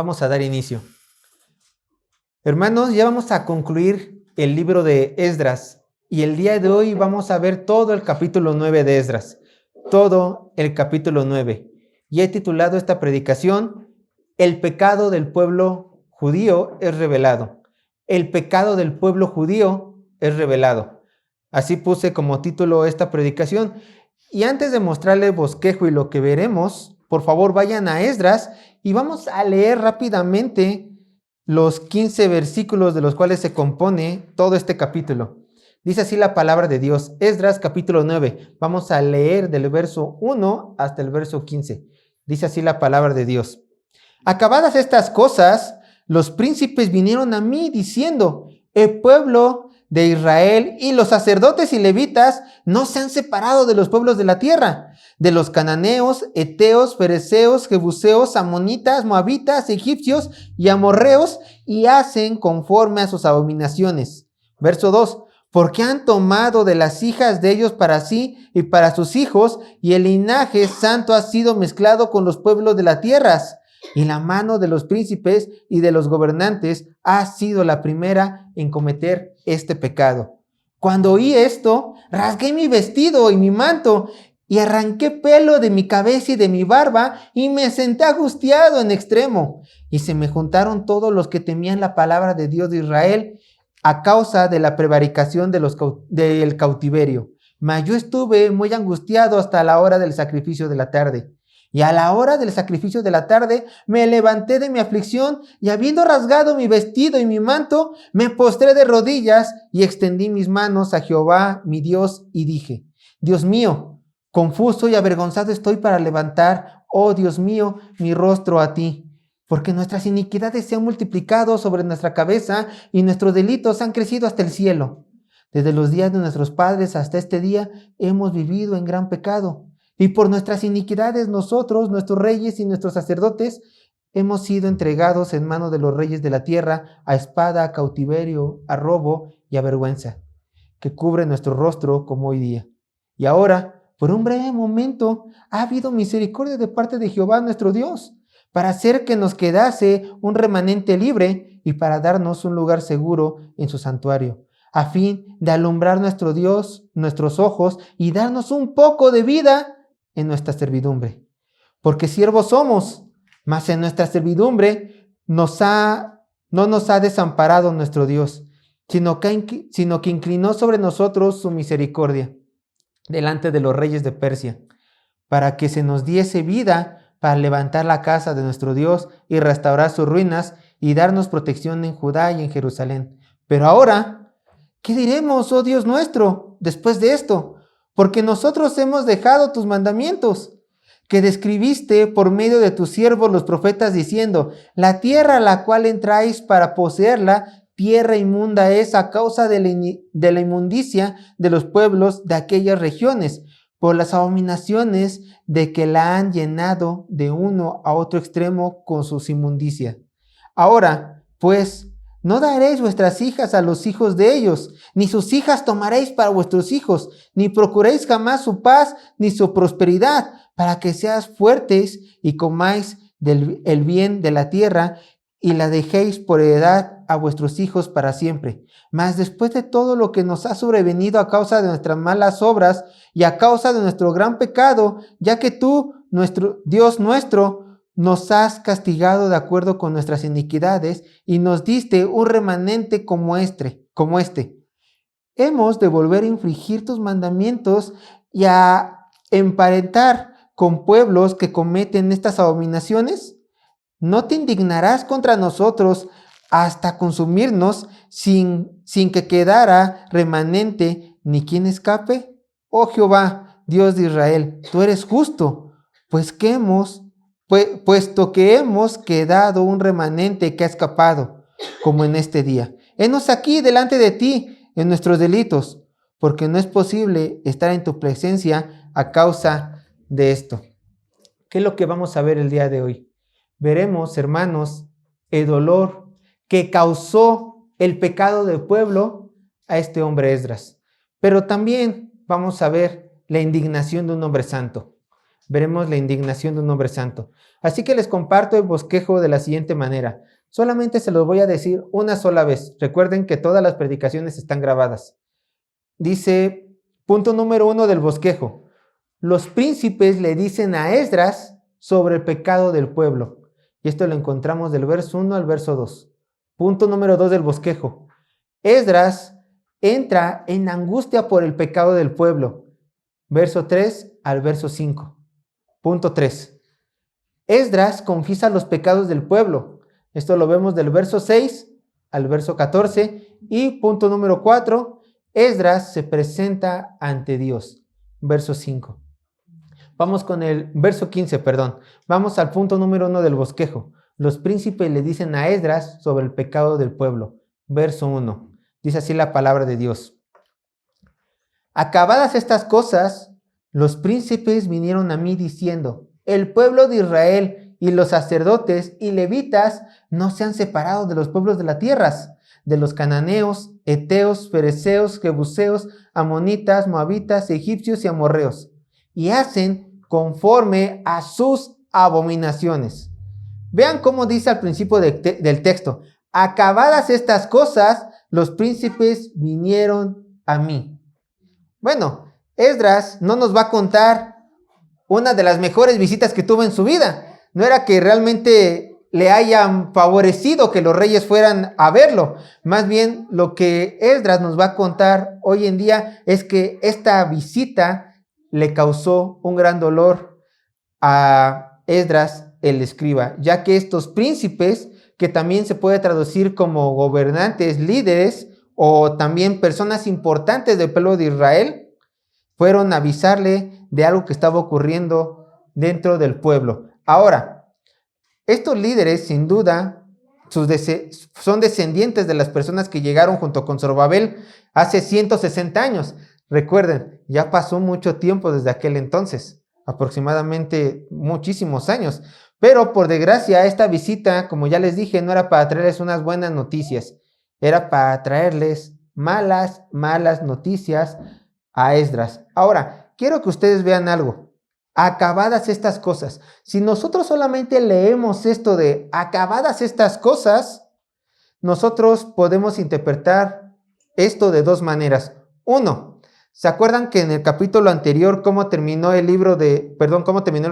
Vamos a dar inicio. Hermanos, ya vamos a concluir el libro de Esdras y el día de hoy vamos a ver todo el capítulo 9 de Esdras, todo el capítulo 9. Y he titulado esta predicación, El pecado del pueblo judío es revelado. El pecado del pueblo judío es revelado. Así puse como título esta predicación. Y antes de mostrarles bosquejo y lo que veremos, por favor vayan a Esdras y vamos a leer rápidamente los 15 versículos de los cuales se compone todo este capítulo. Dice así la palabra de Dios, Esdras capítulo 9. Vamos a leer del verso 1 hasta el verso 15. Dice así la palabra de Dios. Acabadas estas cosas, los príncipes vinieron a mí diciendo, el pueblo de Israel y los sacerdotes y levitas no se han separado de los pueblos de la tierra, de los cananeos, eteos, fereceos, jebuseos, amonitas, moabitas, egipcios y amorreos, y hacen conforme a sus abominaciones. Verso 2. Porque han tomado de las hijas de ellos para sí y para sus hijos, y el linaje santo ha sido mezclado con los pueblos de las tierras. Y la mano de los príncipes y de los gobernantes ha sido la primera en cometer este pecado. Cuando oí esto, rasgué mi vestido y mi manto, y arranqué pelo de mi cabeza y de mi barba, y me senté angustiado en extremo. Y se me juntaron todos los que temían la palabra de Dios de Israel, a causa de la prevaricación del cautiverio. Mas yo estuve muy angustiado hasta la hora del sacrificio de la tarde. Y a la hora del sacrificio de la tarde me levanté de mi aflicción y habiendo rasgado mi vestido y mi manto, me postré de rodillas y extendí mis manos a Jehová, mi Dios, y dije, Dios mío, confuso y avergonzado estoy para levantar, oh Dios mío, mi rostro a ti. Porque nuestras iniquidades se han multiplicado sobre nuestra cabeza y nuestros delitos han crecido hasta el cielo. Desde los días de nuestros padres hasta este día hemos vivido en gran pecado. Y por nuestras iniquidades nosotros, nuestros reyes y nuestros sacerdotes, hemos sido entregados en manos de los reyes de la tierra a espada, a cautiverio, a robo y a vergüenza, que cubre nuestro rostro como hoy día. Y ahora, por un breve momento, ha habido misericordia de parte de Jehová nuestro Dios, para hacer que nos quedase un remanente libre y para darnos un lugar seguro en su santuario, a fin de alumbrar nuestro Dios, nuestros ojos y darnos un poco de vida en nuestra servidumbre. Porque siervos somos, mas en nuestra servidumbre no nos ha desamparado nuestro Dios, sino que inclinó sobre nosotros su misericordia delante de los reyes de Persia, para que se nos diese vida para levantar la casa de nuestro Dios y restaurar sus ruinas y darnos protección en Judá y en Jerusalén. Pero ahora, ¿qué diremos, oh Dios nuestro, después de esto? Porque nosotros hemos dejado tus mandamientos, que describiste por medio de tus siervos los profetas, diciendo, la tierra a la cual entráis para poseerla, tierra inmunda es a causa de la inmundicia de los pueblos de aquellas regiones, por las abominaciones de que la han llenado de uno a otro extremo con sus inmundicias. Ahora, pues, no daréis vuestras hijas a los hijos de ellos, ni sus hijas tomaréis para vuestros hijos, ni procuréis jamás su paz ni su prosperidad, para que seas fuertes y comáis el bien de la tierra y la dejéis por heredad a vuestros hijos para siempre. Mas después de todo lo que nos ha sobrevenido a causa de nuestras malas obras y a causa de nuestro gran pecado, ya que tú, nuestro Dios nuestro, nos has castigado de acuerdo con nuestras iniquidades y nos diste un remanente como este. Hemos de volver a infringir tus mandamientos y a emparentar con pueblos que cometen estas abominaciones. ¿No te indignarás contra nosotros hasta consumirnos sin que quedara remanente ni quien escape? Oh Jehová, Dios de Israel, tú eres justo, puesto que hemos quedado un remanente que ha escapado, como en este día. Henos aquí delante de ti en nuestros delitos, porque no es posible estar en tu presencia a causa de esto. ¿Qué es lo que vamos a ver el día de hoy? Veremos, hermanos, el dolor que causó el pecado del pueblo a este hombre Esdras. Pero también vamos a ver la indignación de un hombre santo. veremos la indignación de un hombre santo. Así que les comparto el bosquejo de la siguiente manera. Solamente se los voy a decir una sola vez. Recuerden que todas las predicaciones están grabadas. Dice, punto número 1 del bosquejo. Los príncipes le dicen a Esdras sobre el pecado del pueblo. Y esto lo encontramos del verso 1 al verso 2. Punto número 2 del bosquejo. Esdras entra en angustia por el pecado del pueblo. Verso 3 al verso 5. Punto 3. Esdras confiesa los pecados del pueblo. Esto lo vemos del verso 6 al verso 14. Y punto número 4. Esdras se presenta ante Dios. Verso 5. Vamos con el verso 15, perdón. Vamos al punto número 1 del bosquejo. Los príncipes le dicen a Esdras sobre el pecado del pueblo. Verso 1. Dice así la palabra de Dios. Acabadas estas cosas, los príncipes vinieron a mí diciendo, el pueblo de Israel y los sacerdotes y levitas no se han separado de los pueblos de las tierras, de los cananeos, heteos, fereceos, jebuseos, amonitas, moabitas, egipcios y amorreos, y hacen conforme a sus abominaciones. Vean cómo dice al principio del texto, acabadas estas cosas, los príncipes vinieron a mí. Bueno, Esdras no nos va a contar una de las mejores visitas que tuvo en su vida. No era que realmente le hayan favorecido que los reyes fueran a verlo. Más bien lo que Esdras nos va a contar hoy en día es que esta visita le causó un gran dolor a Esdras el escriba, ya que estos príncipes, que también se puede traducir como gobernantes, líderes o también personas importantes del pueblo de Israel, fueron a avisarle de algo que estaba ocurriendo dentro del pueblo. Ahora, estos líderes sin duda son descendientes de las personas que llegaron junto con Zorobabel hace 160 años. Recuerden, ya pasó mucho tiempo desde aquel entonces, aproximadamente muchísimos años. Pero por desgracia, esta visita, como ya les dije, no era para traerles unas buenas noticias, era para traerles malas noticias a Esdras. Ahora, quiero que ustedes vean algo. Acabadas estas cosas. Si nosotros solamente leemos esto de acabadas estas cosas, nosotros podemos interpretar esto de dos maneras. Uno, ¿se acuerdan que en el capítulo anterior cómo terminó el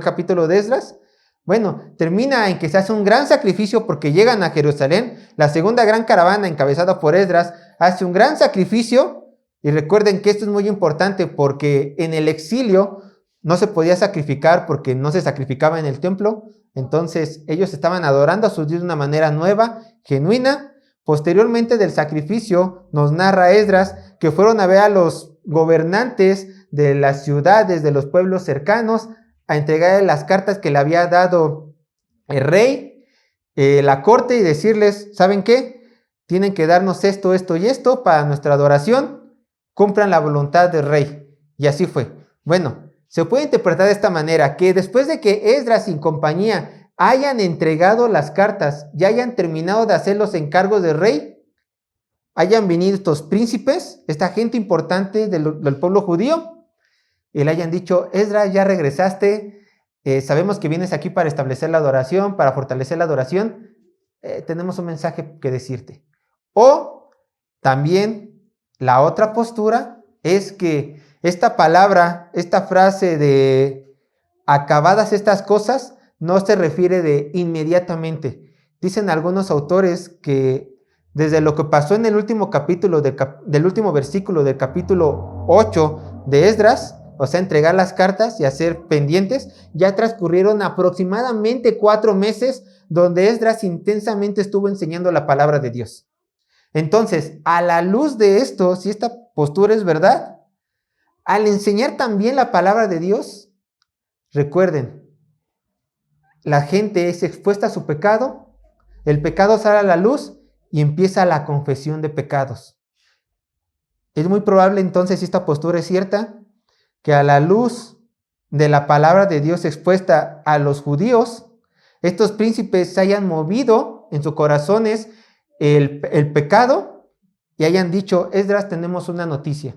capítulo de Esdras? Bueno, termina en que se hace un gran sacrificio porque llegan a Jerusalén. La segunda gran caravana encabezada por Esdras hace un gran sacrificio. Y recuerden que esto es muy importante porque en el exilio no se podía sacrificar porque no se sacrificaba en el templo. Entonces ellos estaban adorando a sus dioses de una manera nueva, genuina. Posteriormente del sacrificio nos narra Esdras que fueron a ver a los gobernantes de las ciudades, de los pueblos cercanos, a entregarle las cartas que le había dado el rey, la corte, y decirles, ¿saben qué? Tienen que darnos esto, esto y esto para nuestra adoración. Cumplan la voluntad del rey. Y así fue. Bueno, se puede interpretar de esta manera, que después de que Esdras y compañía hayan entregado las cartas y hayan terminado de hacer los encargos del rey, hayan venido estos príncipes, esta gente importante del pueblo judío, y le hayan dicho, Esdras, ya regresaste, sabemos que vienes aquí para establecer la adoración, para fortalecer la adoración, tenemos un mensaje que decirte. O también la otra postura es que esta palabra, esta frase de acabadas estas cosas, no se refiere de inmediatamente. Dicen algunos autores que desde lo que pasó en el último capítulo del último versículo del capítulo 8 de Esdras, o sea, entregar las cartas y hacer pendientes, ya transcurrieron aproximadamente 4 meses donde Esdras intensamente estuvo enseñando la palabra de Dios. Entonces, a la luz de esto, si esta postura es verdad, al enseñar también la palabra de Dios, recuerden, la gente es expuesta a su pecado, el pecado sale a la luz y empieza la confesión de pecados. Es muy probable entonces, si esta postura es cierta, que a la luz de la palabra de Dios expuesta a los judíos, estos príncipes se hayan movido en sus corazones el pecado y hayan dicho, Esdras, tenemos una noticia.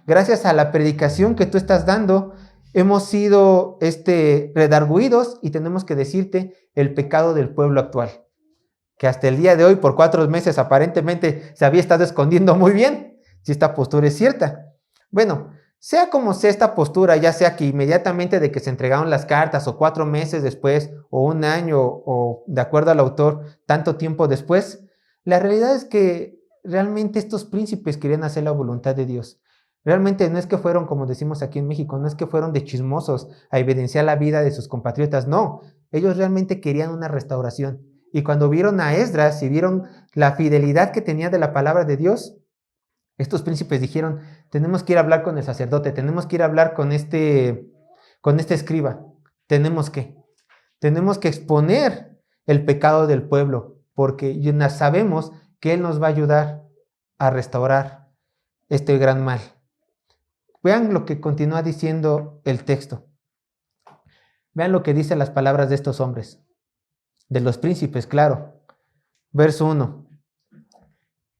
Gracias a la predicación que tú estás dando, hemos sido redarguidos y tenemos que decirte el pecado del pueblo actual, que hasta el día de hoy, por 4 meses, aparentemente se había estado escondiendo muy bien, si esta postura es cierta. Bueno, sea como sea esta postura, ya sea que inmediatamente de que se entregaron las cartas, o 4 meses después, o 1 año, o de acuerdo al autor, tanto tiempo después, la realidad es que realmente estos príncipes querían hacer la voluntad de Dios. Realmente no es que fueron, como decimos aquí en México, no es que fueron de chismosos a evidenciar la vida de sus compatriotas, no. Ellos realmente querían una restauración. Y cuando vieron a Esdras y vieron la fidelidad que tenía de la palabra de Dios, estos príncipes dijeron, tenemos que ir a hablar con el sacerdote, tenemos que ir a hablar con este escriba, tenemos que exponer el pecado del pueblo, porque sabemos que Él nos va a ayudar a restaurar este gran mal. Vean lo que continúa diciendo el texto. Vean lo que dicen las palabras de estos hombres, de los príncipes, claro. Verso 1.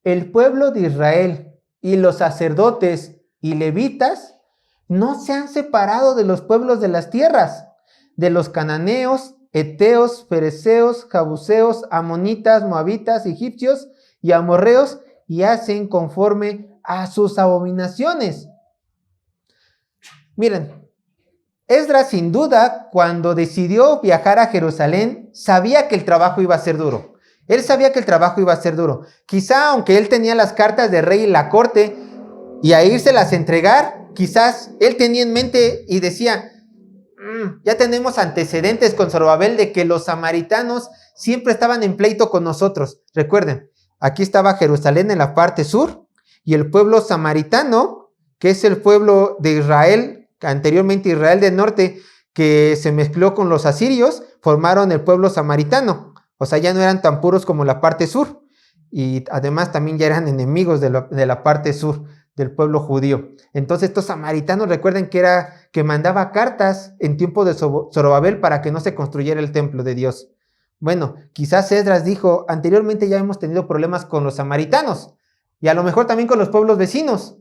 El pueblo de Israel y los sacerdotes y levitas no se han separado de los pueblos de las tierras, de los cananeos, heteos, fereceos, jabuseos, amonitas, moabitas, egipcios y amorreos, y hacen conforme a sus abominaciones. Miren, Esdras sin duda, cuando decidió viajar a Jerusalén, sabía que el trabajo iba a ser duro. Él sabía que el trabajo iba a ser duro. Quizá, aunque él tenía las cartas de rey y la corte, y a írselas a entregar, quizás él tenía en mente y decía, ya tenemos antecedentes con Zorobabel de que los samaritanos siempre estaban en pleito con nosotros. Recuerden, aquí estaba Jerusalén en la parte sur, y el pueblo samaritano, que es el pueblo de Israel, anteriormente Israel del norte, que se mezcló con los asirios, formaron el pueblo samaritano. O sea, ya no eran tan puros como la parte sur. Y además también ya eran enemigos de la parte sur del pueblo judío. Entonces estos samaritanos, recuerden que mandaba cartas en tiempo de Zorobabel para que no se construyera el templo de Dios. Bueno, quizás Esdras dijo, anteriormente ya hemos tenido problemas con los samaritanos y a lo mejor también con los pueblos vecinos.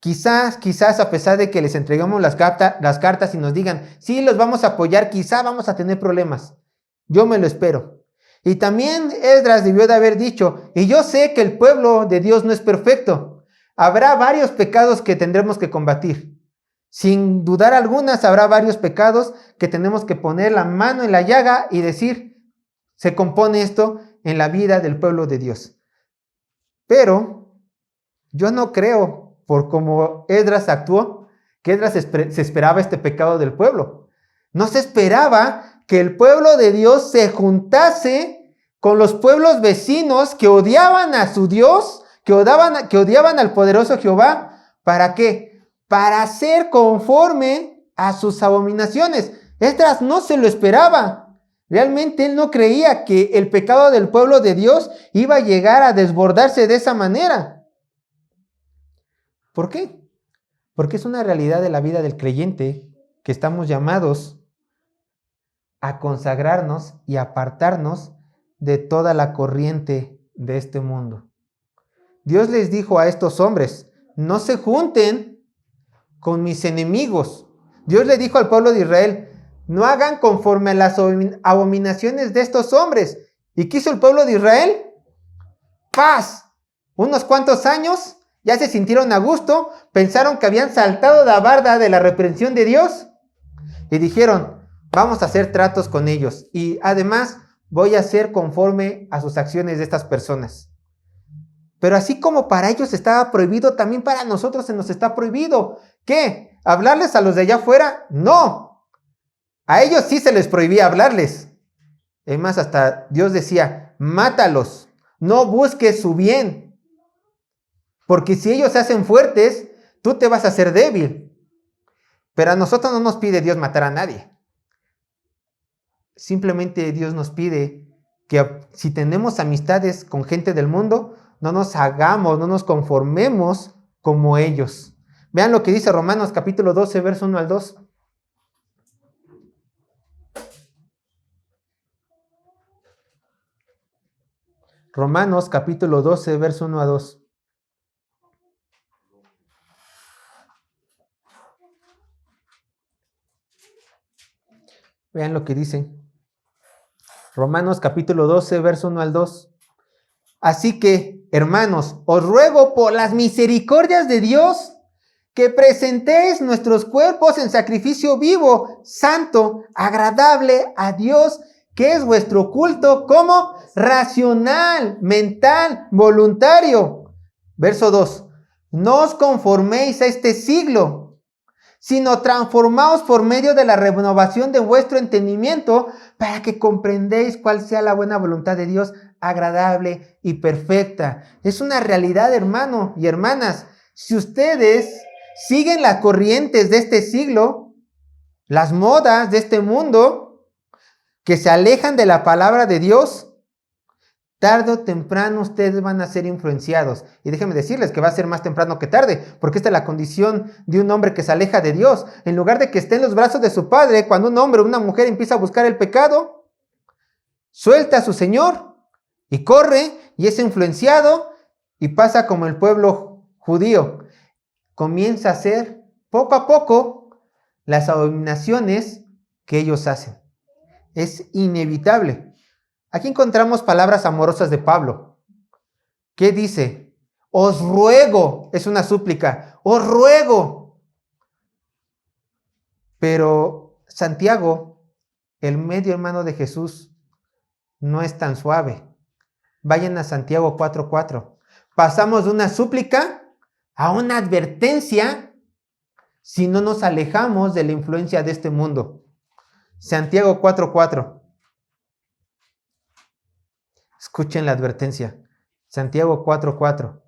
Quizás a pesar de que les entregamos las cartas y nos digan, sí, los vamos a apoyar, quizá vamos a tener problemas. Yo me lo espero. Y también Esdras debió de haber dicho, y yo sé que el pueblo de Dios no es perfecto. Habrá varios pecados que tendremos que combatir. Sin dudar algunas, habrá varios pecados que tenemos que poner la mano en la llaga y decir, se compone esto en la vida del pueblo de Dios. Pero yo no creo, por cómo Esdras actuó, que Esdras se esperaba este pecado del pueblo. No se esperaba que el pueblo de Dios se juntase con los pueblos vecinos que odiaban a su Dios, que odiaban al poderoso Jehová. ¿Para qué? Para ser conforme a sus abominaciones. Esdras no se lo esperaba. Realmente él no creía que el pecado del pueblo de Dios iba a llegar a desbordarse de esa manera. ¿Por qué? Porque es una realidad de la vida del creyente que estamos llamados a consagrarnos y apartarnos de toda la corriente de este mundo. Dios les dijo a estos hombres, no se junten con mis enemigos. Dios le dijo al pueblo de Israel, no hagan conforme a las abominaciones de estos hombres. ¿Y qué hizo el pueblo de Israel? Paz. Unos cuantos años, ya se sintieron a gusto, pensaron que habían saltado la barda de la reprensión de Dios y dijeron, vamos a hacer tratos con ellos y además voy a hacer conforme a sus acciones de estas personas. Pero así como para ellos estaba prohibido, también para nosotros se nos está prohibido. ¿Qué? ¿Hablarles a los de allá afuera? No. A ellos sí se les prohibía hablarles. Es más, hasta Dios decía, mátalos, no busques su bien. Porque si ellos se hacen fuertes, tú te vas a hacer débil. Pero a nosotros no nos pide Dios matar a nadie. Simplemente Dios nos pide que si tenemos amistades con gente del mundo, no nos hagamos, no nos conformemos como ellos. Vean lo que dice Romanos capítulo 12, verso 1 al 2. Romanos capítulo 12, verso 1 a 2. Vean lo que dice. Romanos capítulo 12, verso 1 al 2. Así que, hermanos, os ruego por las misericordias de Dios que presentéis nuestros cuerpos en sacrificio vivo, santo, agradable a Dios, que es vuestro culto, como racional, mental, voluntario. Verso 2. No os conforméis a este siglo, sino transformaos por medio de la renovación de vuestro entendimiento, para que comprendéis cuál sea la buena voluntad de Dios, agradable y perfecta. Es una realidad, hermano y hermanas. Si ustedes siguen las corrientes de este siglo, las modas de este mundo, que se alejan de la palabra de Dios, tarde o temprano ustedes van a ser influenciados. Y déjenme decirles que va a ser más temprano que tarde, porque esta es la condición de un hombre que se aleja de Dios. En lugar de que esté en los brazos de su padre, cuando un hombre o una mujer empieza a buscar el pecado, suelta a su Señor y corre y es influenciado y pasa como el pueblo judío. Comienza a hacer poco a poco las abominaciones que ellos hacen. Es inevitable. Aquí encontramos palabras amorosas de Pablo. ¿Qué dice? Os ruego, es una súplica, os ruego. Pero Santiago, el medio hermano de Jesús, no es tan suave. Vayan a Santiago 4:4. Pasamos de una súplica a una advertencia si no nos alejamos de la influencia de este mundo. Santiago 4:4. Escuchen la advertencia. Santiago 4:4.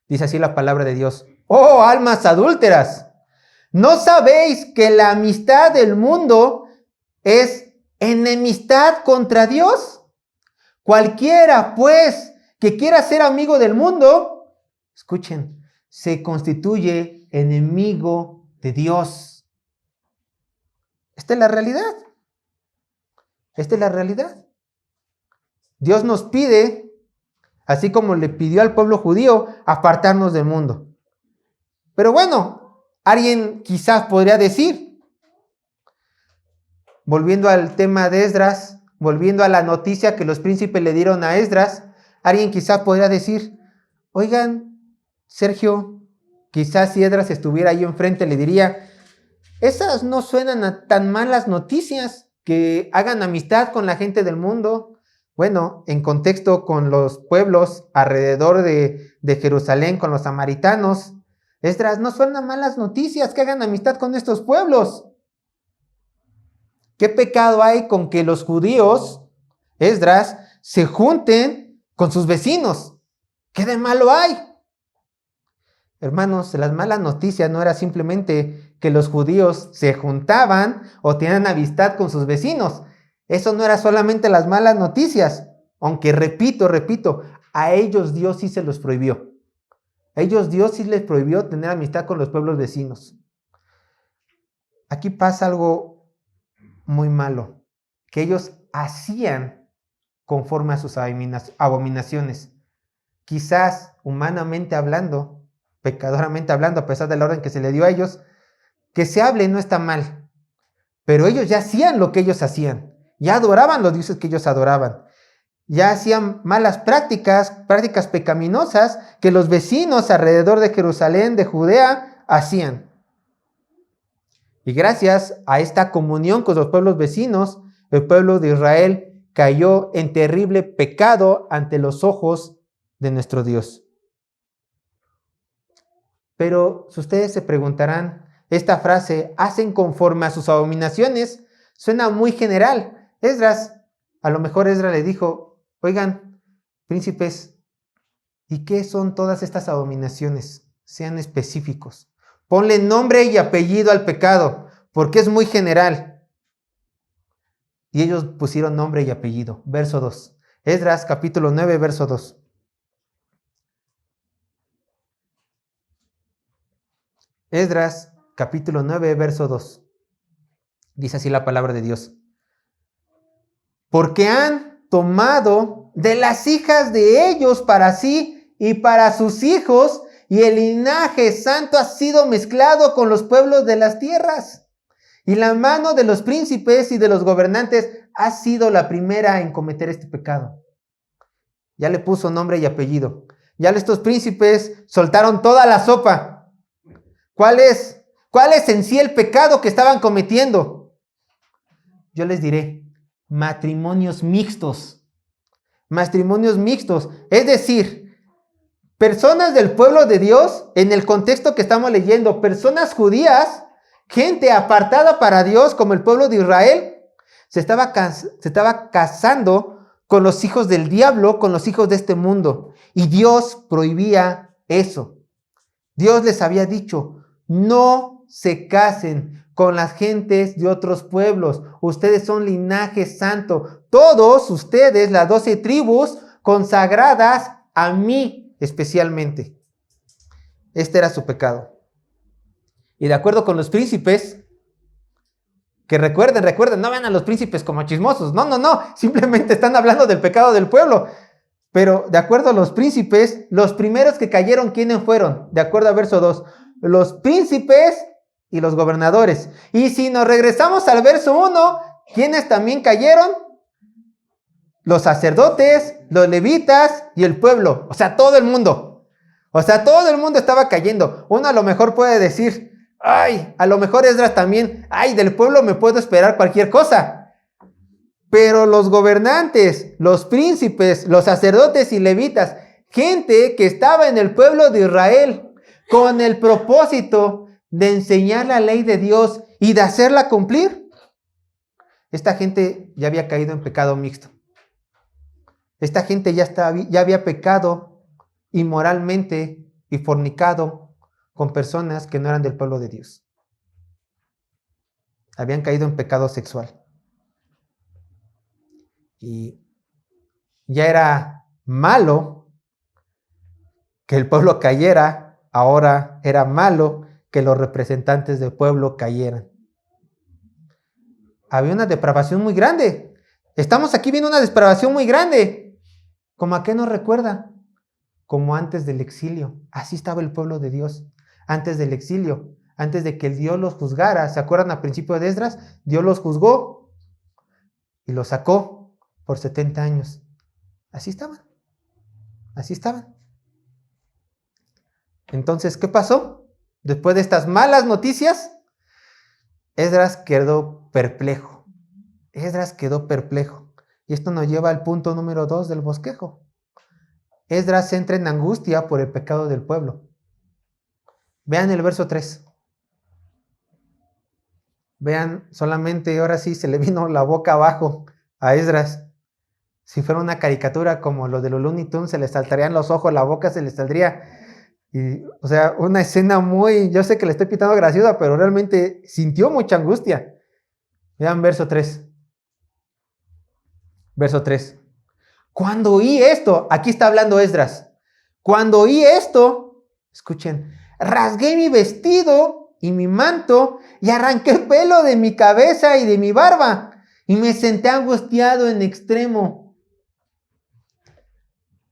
Dice así la palabra de Dios. ¡Oh, almas adúlteras! ¿No sabéis que la amistad del mundo es enemistad contra Dios? Cualquiera, pues, que quiera ser amigo del mundo, escuchen, se constituye enemigo de Dios. Esta es la realidad. Esta es la realidad. Dios nos pide, así como le pidió al pueblo judío, apartarnos del mundo. Pero bueno, alguien quizás podría decir, volviendo al tema de Esdras, volviendo a la noticia que los príncipes le dieron a Esdras, alguien quizás podría decir, oigan, Sergio, quizás si Esdras estuviera ahí enfrente le diría, esas no suenan a tan malas noticias, que hagan amistad con la gente del mundo. Bueno, en contexto con los pueblos alrededor de Jerusalén, con los samaritanos, Esdras, no suenan malas noticias que hagan amistad con estos pueblos. ¿Qué pecado hay con que los judíos, Esdras, se junten con sus vecinos? ¿Qué de malo hay? Hermanos, las malas noticias no era simplemente que los judíos se juntaban o tenían amistad con sus vecinos. Eso no era solamente las malas noticias, aunque repito, a ellos Dios sí se los prohibió. A ellos Dios sí les prohibió tener amistad con los pueblos vecinos. Aquí pasa algo muy malo, que ellos hacían conforme a sus abominaciones. Quizás humanamente hablando, pecadoramente hablando, a pesar de la orden que se le dio a ellos, que se hable no está mal, pero ellos ya hacían lo que ellos hacían, ya adoraban los dioses que ellos adoraban, ya hacían malas prácticas pecaminosas que los vecinos alrededor de Jerusalén, de Judea, hacían. Y gracias a esta comunión con los pueblos vecinos, el pueblo de Israel cayó en terrible pecado ante los ojos de nuestro Dios. Pero si ustedes se preguntarán, esta frase, hacen conforme a sus abominaciones, suena muy general. Esdras, a lo mejor Esdras le dijo, oigan, príncipes, ¿y qué son todas estas abominaciones? Sean específicos. Ponle nombre y apellido al pecado, porque es muy general. Y ellos pusieron nombre y apellido. Verso 2. Esdras, capítulo 9, verso 2. Esdras, capítulo 9, verso 2. Dice así la palabra de Dios. Porque han tomado de las hijas de ellos para sí y para sus hijos, y el linaje santo ha sido mezclado con los pueblos de las tierras. Y la mano de los príncipes y de los gobernantes ha sido la primera en cometer este pecado. Ya le puso nombre y apellido. Ya estos príncipes soltaron toda la sopa. ¿Cuál es en sí el pecado que estaban cometiendo? Yo les diré, matrimonios mixtos. Matrimonios mixtos. Es decir, personas del pueblo de Dios, en el contexto que estamos leyendo, personas judías, gente apartada para Dios como el pueblo de Israel, se estaba casando con los hijos del diablo, con los hijos de este mundo. Y Dios prohibía eso. Dios les había dicho, no se casen con las gentes de otros pueblos. Ustedes son linaje santo. Todos ustedes, las 12 tribus, consagradas a mí especialmente. Este era su pecado. Y de acuerdo con los príncipes, que recuerden, no vean a los príncipes como chismosos. No. Simplemente están hablando del pecado del pueblo. Pero de acuerdo a los príncipes, los primeros que cayeron, ¿quiénes fueron? De acuerdo a verso 2. Los príncipes y los gobernadores. Y si nos regresamos al verso 1, ¿quiénes también cayeron? Los sacerdotes, los levitas y el pueblo. O sea, todo el mundo. Todo el mundo estaba cayendo. Uno a lo mejor puede decir, ay, a lo mejor Esdras también, ay, del pueblo me puedo esperar cualquier cosa. Pero los gobernantes, los príncipes, los sacerdotes y levitas, gente que estaba en el pueblo de Israel con el propósito de enseñar la ley de Dios y de hacerla cumplir, esta gente ya había caído en pecado mixto. Esta gente ya había pecado inmoralmente y fornicado con personas que no eran del pueblo de Dios. Habían caído en pecado sexual. Y ya era malo que el pueblo cayera, ahora era malo que los representantes del pueblo cayeran. Había una depravación muy grande. Estamos aquí viendo una depravación muy grande. ¿Cómo a qué nos recuerda? Como antes del exilio. Así estaba el pueblo de Dios. Antes del exilio. Antes de que el Dios los juzgara. ¿Se acuerdan al principio de Esdras? Dios los juzgó y los sacó por 70 años. Así estaban. Así estaban. Entonces, ¿qué pasó? Después de estas malas noticias, Esdras quedó perplejo. Esdras quedó perplejo. Y esto nos lleva al punto número 2 del bosquejo. Esdras entra en angustia por el pecado del pueblo. Vean el verso 3. Vean, solamente ahora sí se le vino la boca abajo a Esdras. Si fuera una caricatura como lo de los Looney Tunes, se le saltarían los ojos, la boca se le saldría. Y, o sea, una escena muy, yo sé que le estoy pitando graciosa, pero realmente sintió mucha angustia. Vean verso 3. Verso 3. Cuando oí esto, aquí está hablando Esdras. Cuando oí esto, escuchen, rasgué mi vestido y mi manto y arranqué el pelo de mi cabeza y de mi barba y me senté angustiado en extremo.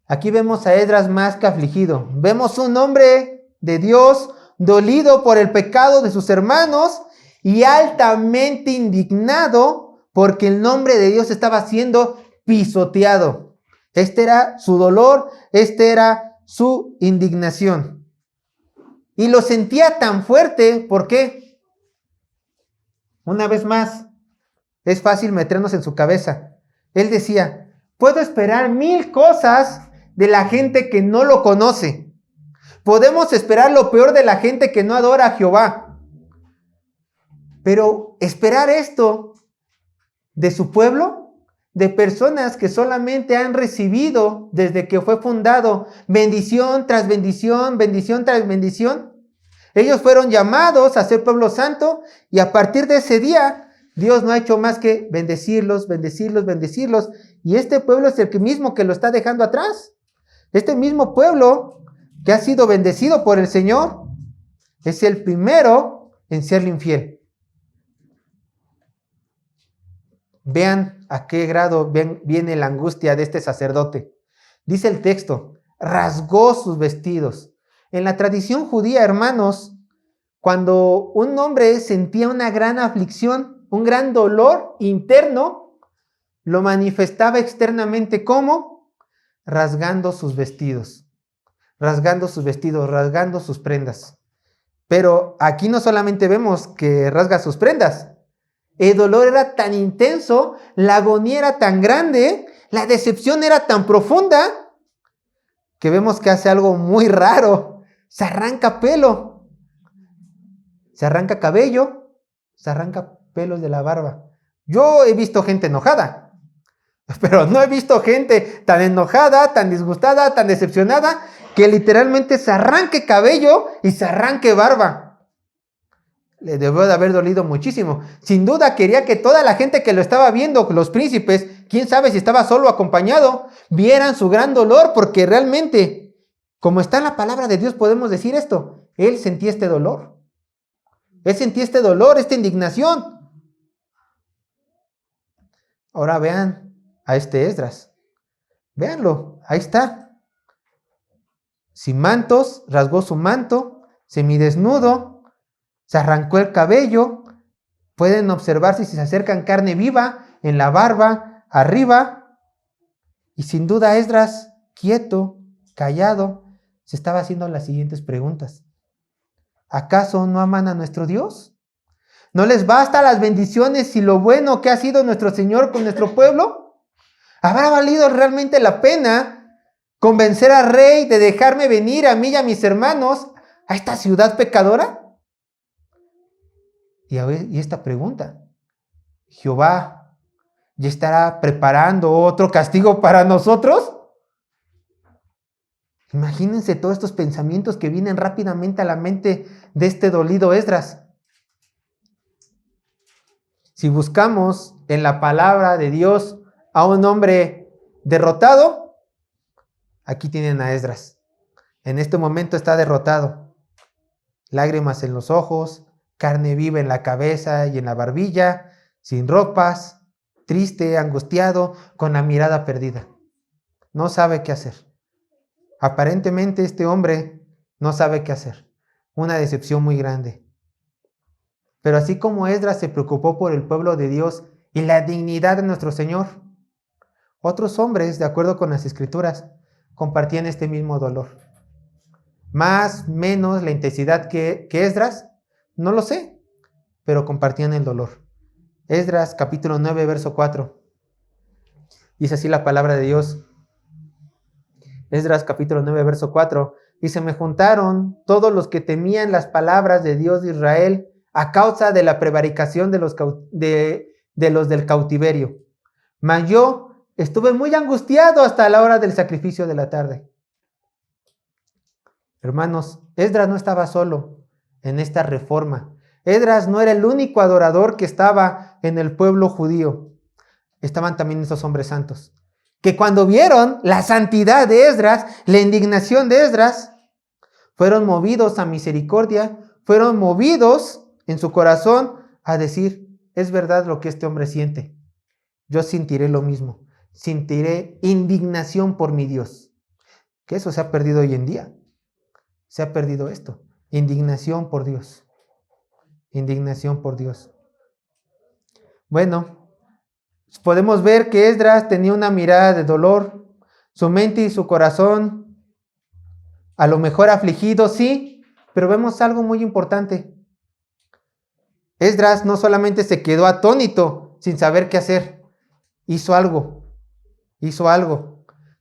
Aquí vemos a Esdras más que afligido. Vemos un hombre de Dios dolido por el pecado de sus hermanos y altamente indignado porque el nombre de Dios estaba siendo pisoteado. Este era su dolor, este era su indignación. Y lo sentía tan fuerte, ¿por qué? Una vez más, es fácil meternos en su cabeza. Él decía, puedo esperar 1000 cosas de la gente que no lo conoce. Podemos esperar lo peor de la gente que no adora a Jehová. Pero esperar esto de su pueblo, de personas que solamente han recibido desde que fue fundado bendición tras bendición, bendición tras bendición. Ellos fueron llamados a ser pueblo santo y a partir de ese día Dios no ha hecho más que bendecirlos, bendecirlos, bendecirlos. Y este pueblo es el mismo que lo está dejando atrás. Este mismo pueblo que ha sido bendecido por el Señor es el primero en serle infiel. Vean a qué grado viene la angustia de este sacerdote. Dice el texto, rasgó sus vestidos. En la tradición judía, hermanos, Cuando un hombre sentía una gran aflicción, un gran dolor interno, lo manifestaba externamente como rasgando sus vestidos, rasgando sus prendas. Pero aquí no solamente vemos que rasga sus prendas, el dolor era tan intenso, la agonía era tan grande, la decepción era tan profunda, que vemos que hace algo muy raro. Se arranca pelo, se arranca cabello, se arranca pelos de la barba. Yo he visto gente enojada, pero no he visto gente tan enojada, tan disgustada, tan decepcionada, que literalmente se arranque cabello y se arranque barba. Le debió de haber dolido muchísimo. Sin duda quería que toda la gente que lo estaba viendo, los príncipes, quién sabe si estaba solo o acompañado, vieran su gran dolor, porque realmente, como está en la palabra de Dios, podemos decir esto. Él sentía este dolor. Él sentía este dolor, esta indignación. Ahora vean a este Esdras. Véanlo, ahí está. Sin mantos, rasgó su manto, semidesnudo, se arrancó el cabello. Pueden observar si se acercan carne viva en la barba, arriba. Y sin duda Esdras, quieto, callado, se estaba haciendo las siguientes preguntas. ¿Acaso no aman a nuestro Dios? ¿No les basta las bendiciones y lo bueno que ha sido nuestro Señor con nuestro pueblo? ¿Habrá valido realmente la pena convencer al rey de dejarme venir a mí y a mis hermanos a esta ciudad pecadora? Y esta pregunta, ¿Jehová ya estará preparando otro castigo para nosotros? Imagínense todos estos pensamientos que vienen rápidamente a la mente de este dolido Esdras. Si buscamos en la palabra de Dios a un hombre derrotado, aquí tienen a Esdras. En este momento está derrotado. Lágrimas en los ojos, carne viva en la cabeza y en la barbilla, sin ropas, triste, angustiado, con la mirada perdida. No sabe qué hacer. Aparentemente este hombre no sabe qué hacer. Una decepción muy grande. Pero así como Esdras se preocupó por el pueblo de Dios y la dignidad de nuestro Señor, otros hombres, de acuerdo con las Escrituras, compartían este mismo dolor. Más, menos la intensidad que Esdras, no lo sé, pero compartían el dolor. Esdras capítulo 9, verso 4. Dice así la palabra de Dios. Esdras capítulo 9, verso 4. Dice, me juntaron todos los que temían las palabras de Dios de Israel a causa de la prevaricación de los del cautiverio. Mas yo estuve muy angustiado hasta la hora del sacrificio de la tarde. Hermanos, Esdras no estaba solo en esta reforma. Esdras no era el único adorador que estaba en el pueblo judío. Estaban también esos hombres santos, que cuando vieron la santidad de Esdras, la indignación de Esdras, fueron movidos a misericordia, fueron movidos en su corazón a decir, es verdad lo que este hombre siente. Yo sentiré lo mismo, sentiré indignación por mi Dios. Que eso se ha perdido hoy en día. Se ha perdido esto. Indignación por Dios. Indignación por Dios. Bueno, podemos ver que Esdras tenía una mirada de dolor. Su mente y su corazón, a lo mejor afligidos, sí, pero vemos algo muy importante. Esdras no solamente se quedó atónito sin saber qué hacer. Hizo algo.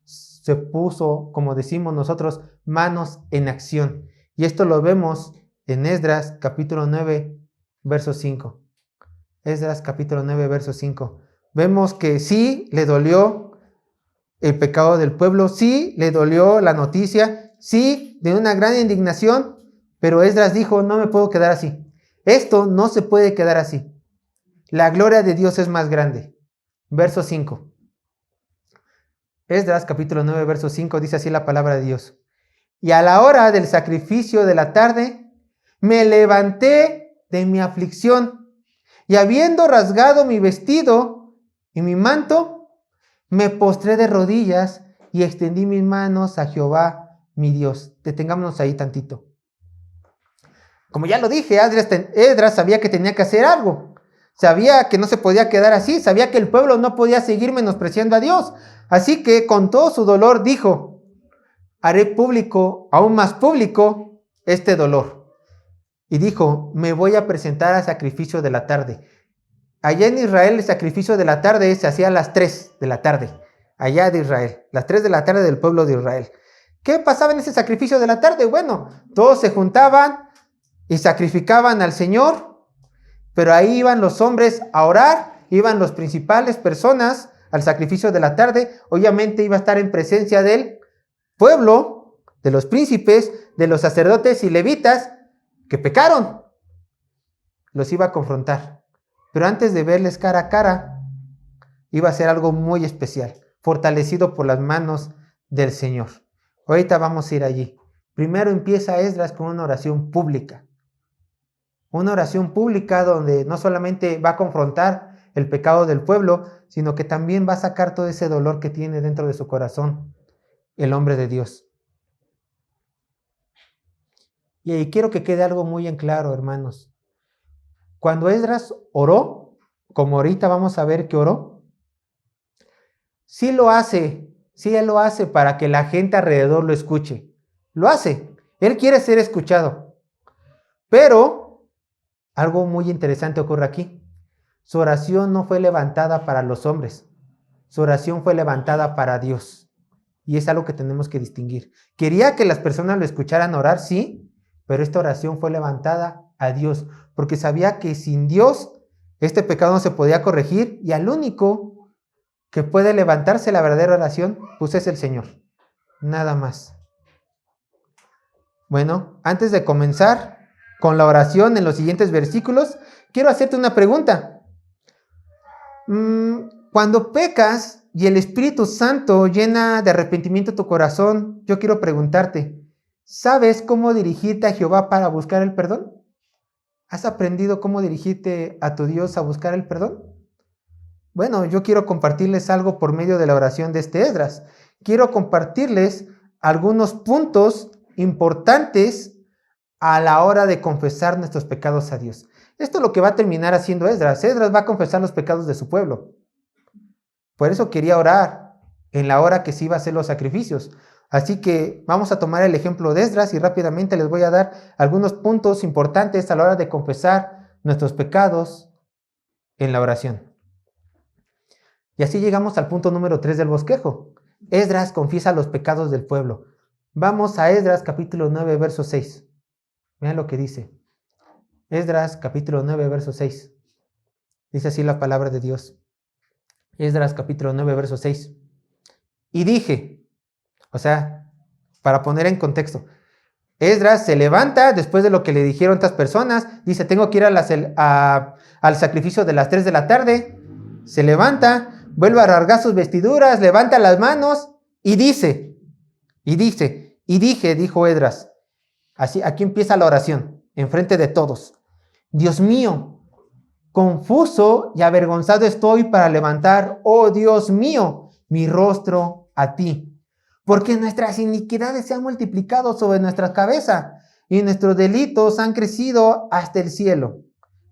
Se puso, como decimos nosotros, manos en acción. Y esto lo vemos en Esdras capítulo 9, verso 5. Esdras capítulo 9, verso 5. Vemos que sí le dolió el pecado del pueblo, sí le dolió la noticia, sí de una gran indignación, pero Esdras dijo, no me puedo quedar así. Esto no se puede quedar así. La gloria de Dios es más grande. Verso 5. Esdras capítulo 9, verso 5 dice así la palabra de Dios. Y a la hora del sacrificio de la tarde, me levanté de mi aflicción y habiendo rasgado mi vestido y mi manto, me postré de rodillas y extendí mis manos a Jehová, mi Dios. Detengámonos ahí tantito. Como ya lo dije, Esdras sabía que tenía que hacer algo. Sabía que no se podía quedar así. Sabía que el pueblo no podía seguir menospreciando a Dios. Así que con todo su dolor dijo, haré público, aún más público, este dolor. Y dijo, me voy a presentar al sacrificio de la tarde. Allá en Israel el sacrificio de la tarde se hacía a las 3 de la tarde. Allá de Israel, las 3 de la tarde del pueblo de Israel. ¿Qué pasaba en ese sacrificio de la tarde? Bueno, todos se juntaban y sacrificaban al Señor, pero ahí iban los hombres a orar, iban las principales personas al sacrificio de la tarde. Obviamente iba a estar en presencia del pueblo, de los príncipes, de los sacerdotes y levitas que pecaron. Los iba a confrontar. Pero antes de verles cara a cara, iba a ser algo muy especial, fortalecido por las manos del Señor. Ahorita vamos a ir allí. Primero empieza Esdras con una oración pública. Una oración pública donde no solamente va a confrontar el pecado del pueblo, sino que también va a sacar todo ese dolor que tiene dentro de su corazón el hombre de Dios. Y ahí quiero que quede algo muy en claro, hermanos. Cuando Esdras oró, como ahorita vamos a ver que oró, sí lo hace para que la gente alrededor lo escuche. Lo hace. Él quiere ser escuchado. Pero algo muy interesante ocurre aquí. Su oración no fue levantada para los hombres. Su oración fue levantada para Dios. Y es algo que tenemos que distinguir. Quería que las personas lo escucharan orar, sí, pero esta oración fue levantada a Dios, porque sabía que sin Dios este pecado no se podía corregir, y al único que puede levantarse la verdadera oración, pues es el Señor. Nada más. Bueno, antes de comenzar con la oración en los siguientes versículos, quiero hacerte una pregunta. Cuando pecas y el Espíritu Santo llena de arrepentimiento tu corazón, yo quiero preguntarte, ¿sabes cómo dirigirte a Jehová para buscar el perdón? ¿Has aprendido cómo dirigirte a tu Dios a buscar el perdón? Bueno, yo quiero compartirles algo por medio de la oración de este Esdras. Quiero compartirles algunos puntos importantes a la hora de confesar nuestros pecados a Dios. Esto es lo que va a terminar haciendo Esdras. Esdras va a confesar los pecados de su pueblo. Por eso quería orar en la hora que se iba a hacer los sacrificios. Así que vamos a tomar el ejemplo de Esdras y rápidamente les voy a dar algunos puntos importantes a la hora de confesar nuestros pecados en la oración. Y así llegamos al punto número 3 del bosquejo. Esdras confiesa los pecados del pueblo. Vamos a Esdras capítulo 9, verso 6. Vean lo que dice. Esdras capítulo 9, verso 6. Dice así la palabra de Dios. Esdras capítulo 9, verso 6. Y dije, o sea, para poner en contexto, Esdras se levanta después de lo que le dijeron estas personas, dice, tengo que ir al sacrificio de las 3 de la tarde, se levanta, vuelve a rasgar sus vestiduras, levanta las manos y dije, dijo Esdras, así, aquí empieza la oración, enfrente de todos, Dios mío, confuso y avergonzado estoy para levantar, oh Dios mío, mi rostro a ti. Porque nuestras iniquidades se han multiplicado sobre nuestra cabeza y nuestros delitos han crecido hasta el cielo.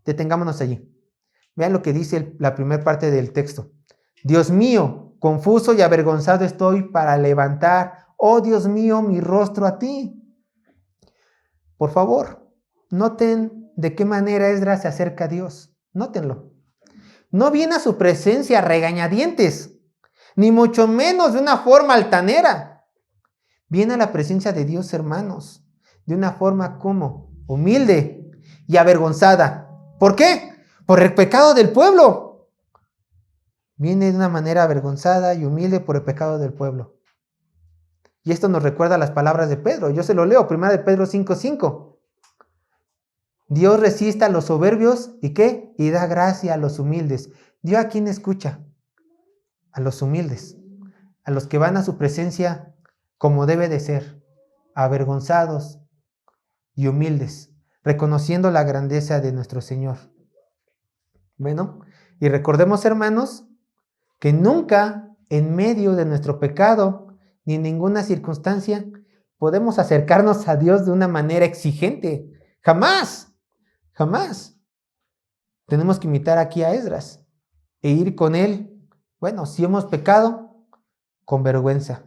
Detengámonos allí. Vean lo que dice la primera parte del texto. Dios mío, confuso y avergonzado estoy para levantar, oh Dios mío, mi rostro a ti. Por favor, noten de qué manera Esdras se acerca a Dios. Nótenlo. No viene a su presencia a regañadientes, ni mucho menos de una forma altanera. Viene a la presencia de Dios, hermanos, de una forma como humilde y avergonzada. ¿Por qué? Por el pecado del pueblo. Viene de una manera avergonzada y humilde por el pecado del pueblo. Y esto nos recuerda las palabras de Pedro. Yo se lo leo, 1 de Pedro 5:5. Dios resiste a los soberbios, ¿y qué? Y da gracia a los humildes. ¿Dios a quién escucha? A los humildes, a los que van a su presencia como debe de ser, avergonzados y humildes, reconociendo la grandeza de nuestro Señor. Bueno, y recordemos, hermanos, que nunca en medio de nuestro pecado, ni en ninguna circunstancia, podemos acercarnos a Dios de una manera exigente. Jamás, jamás. Tenemos que imitar aquí a Esdras e ir con él. Bueno, si hemos pecado, con vergüenza.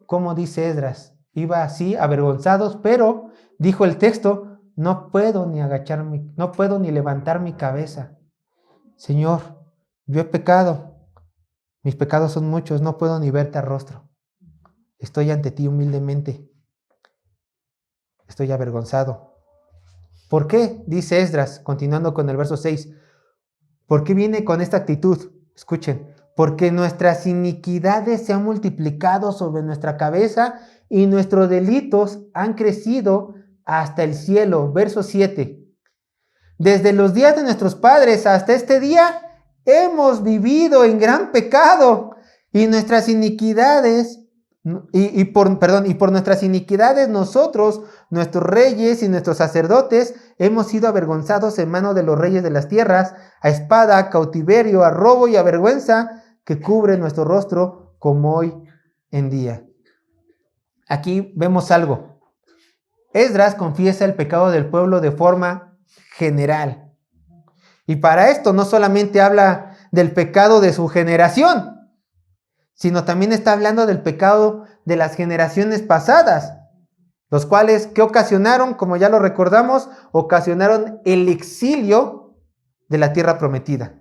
Como dice Esdras, iba así avergonzados, pero dijo el texto, no puedo ni agacharme, no puedo ni levantar mi cabeza. Señor, yo he pecado, mis pecados son muchos, no puedo ni verte a rostro. Estoy ante ti humildemente, estoy avergonzado. ¿Por qué? Dice Esdras, continuando con el verso 6. ¿Por qué viene con esta actitud? Escuchen, porque nuestras iniquidades se han multiplicado sobre nuestra cabeza y nuestros delitos han crecido hasta el cielo. Verso 7. Desde los días de nuestros padres hasta este día hemos vivido en gran pecado y nuestras iniquidades por nuestras iniquidades nosotros, nuestros reyes y nuestros sacerdotes, hemos sido avergonzados en mano de los reyes de las tierras, a espada, a cautiverio, a robo y a vergüenza que cubre nuestro rostro como hoy en día. Aquí vemos algo. Esdras confiesa el pecado del pueblo de forma general. Y para esto no solamente habla del pecado de su generación, sino también está hablando del pecado de las generaciones pasadas, los cuales, ¿qué ocasionaron? Como ya lo recordamos, ocasionaron el exilio de la tierra prometida.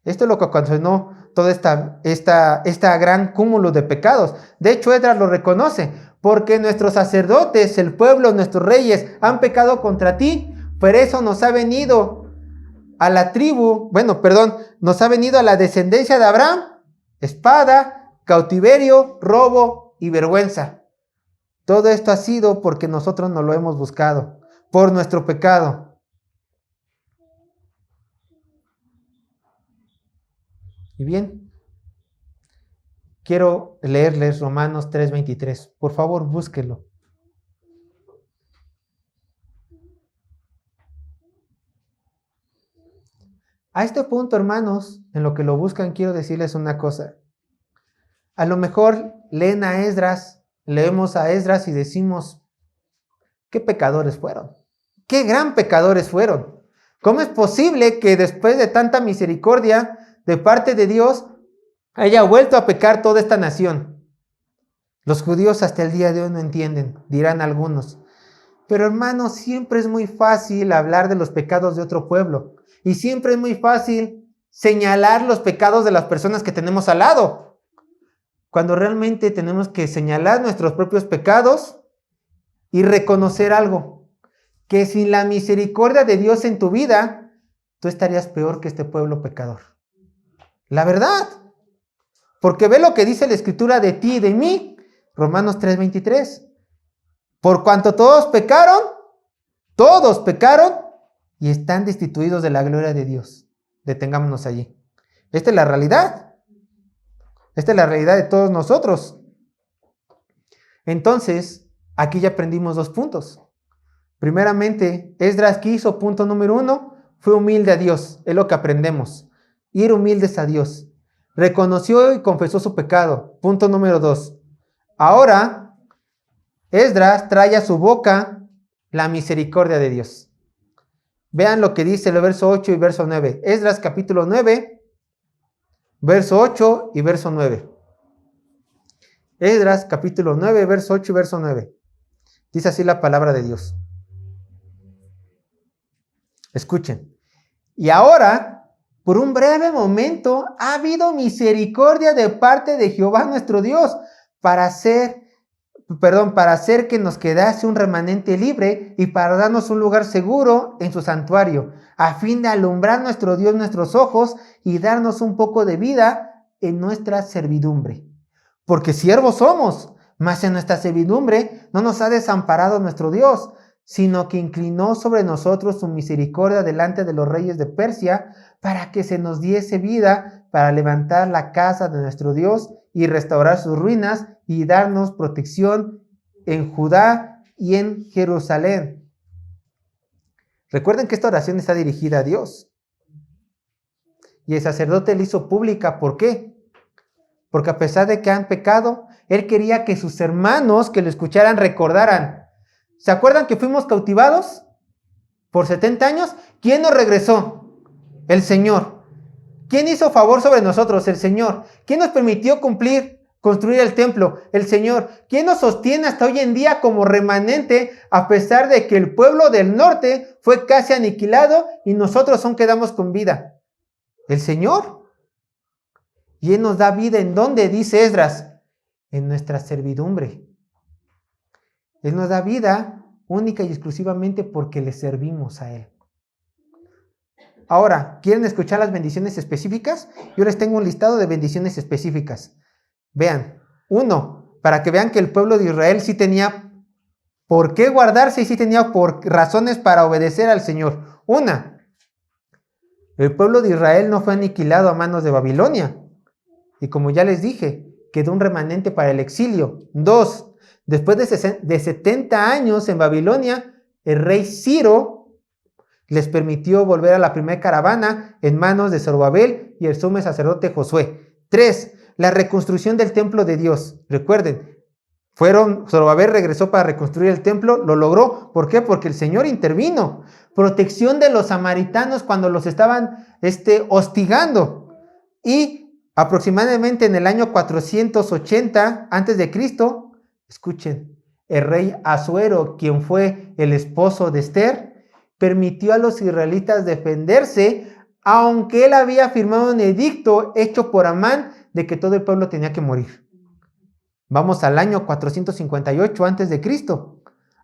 Esto es lo que ocasionó todo esta gran cúmulo de pecados. De hecho, Esdras lo reconoce, porque nuestros sacerdotes, el pueblo, nuestros reyes, han pecado contra ti, por eso nos ha venido a la nos ha venido a la descendencia de Abraham, espada, cautiverio, robo y vergüenza. Todo esto ha sido porque nosotros no lo hemos buscado, por nuestro pecado. Y bien, quiero leerles Romanos 3:23. Por favor, búsquelo. A este punto, hermanos, en lo que lo buscan, quiero decirles una cosa. A lo mejor leemos a Esdras y decimos, ¿qué pecadores fueron? ¿Qué gran pecadores fueron? ¿Cómo es posible que después de tanta misericordia de parte de Dios haya vuelto a pecar toda esta nación? Los judíos hasta el día de hoy no entienden, dirán algunos. Pero hermanos, siempre es muy fácil hablar de los pecados de otro pueblo. Y siempre es muy fácil señalar los pecados de las personas que tenemos al lado, cuando realmente tenemos que señalar nuestros propios pecados y reconocer algo, que sin la misericordia de Dios en tu vida, tú estarías peor que este pueblo pecador. La verdad, porque ve lo que dice la Escritura de ti y de mí, Romanos 3:23. Por cuanto todos pecaron y están destituidos de la gloria de Dios. Detengámonos allí. Esta es la realidad. Esta es la realidad de todos nosotros. Entonces, aquí ya aprendimos 2 puntos. Primeramente, Esdras, ¿qué hizo? Punto número 1, fue humilde a Dios. Es lo que aprendemos. Ir humildes a Dios. Reconoció y confesó su pecado. Punto número 2. Ahora, Esdras trae a su boca la misericordia de Dios. Vean lo que dice el verso 8 y verso 9. Esdras capítulo 9. Verso 8 y verso 9. Esdras, capítulo 9, verso 8 y verso 9. Dice así la palabra de Dios. Escuchen. Y ahora, por un breve momento, ha habido misericordia de parte de Jehová nuestro Dios para hacer que nos quedase un remanente libre y para darnos un lugar seguro en su santuario, a fin de alumbrar nuestro Dios nuestros ojos y darnos un poco de vida en nuestra servidumbre. Porque siervos somos, mas en nuestra servidumbre no nos ha desamparado nuestro Dios, sino que inclinó sobre nosotros su misericordia delante de los reyes de Persia, para que se nos diese vida para levantar la casa de nuestro Dios y restaurar sus ruinas y darnos protección en Judá y en Jerusalén. Recuerden que esta oración está dirigida a Dios. Y el sacerdote la hizo pública. ¿Por qué? Porque a pesar de que han pecado, él quería que sus hermanos que lo escucharan recordaran: ¿Se acuerdan que fuimos cautivados por 70 años? ¿Quién nos regresó? El Señor. ¿Quién hizo favor sobre nosotros? El Señor. ¿Quién nos permitió construir el templo? El Señor. ¿Quién nos sostiene hasta hoy en día como remanente a pesar de que el pueblo del norte fue casi aniquilado y nosotros aún quedamos con vida? El Señor. Y Él nos da vida. ¿En dónde? Dice Esdras. En nuestra servidumbre. Él nos da vida única y exclusivamente porque le servimos a Él. Ahora, ¿quieren escuchar las bendiciones específicas? Yo les tengo un listado de bendiciones específicas. Vean, 1, para que vean que el pueblo de Israel sí tenía por qué guardarse y sí tenía razones para obedecer al Señor. 1, el pueblo de Israel no fue aniquilado a manos de Babilonia. Y como ya les dije, quedó un remanente para el exilio. 2, después de 70 años en Babilonia, el rey Ciro les permitió volver a la primera caravana en manos de Zorobabel y el sumo sacerdote Josué. 3, la reconstrucción del templo de Dios. Recuerden, Zorobabel regresó para reconstruir el templo, lo logró. ¿Por qué? Porque el Señor intervino. Protección de los samaritanos cuando los estaban hostigando. Y aproximadamente en el año 480 a.C., escuchen, el rey Asuero, quien fue el esposo de Esther, permitió a los israelitas defenderse, aunque él había firmado un edicto hecho por Amán de que todo el pueblo tenía que morir. Vamos al año 458 a.C.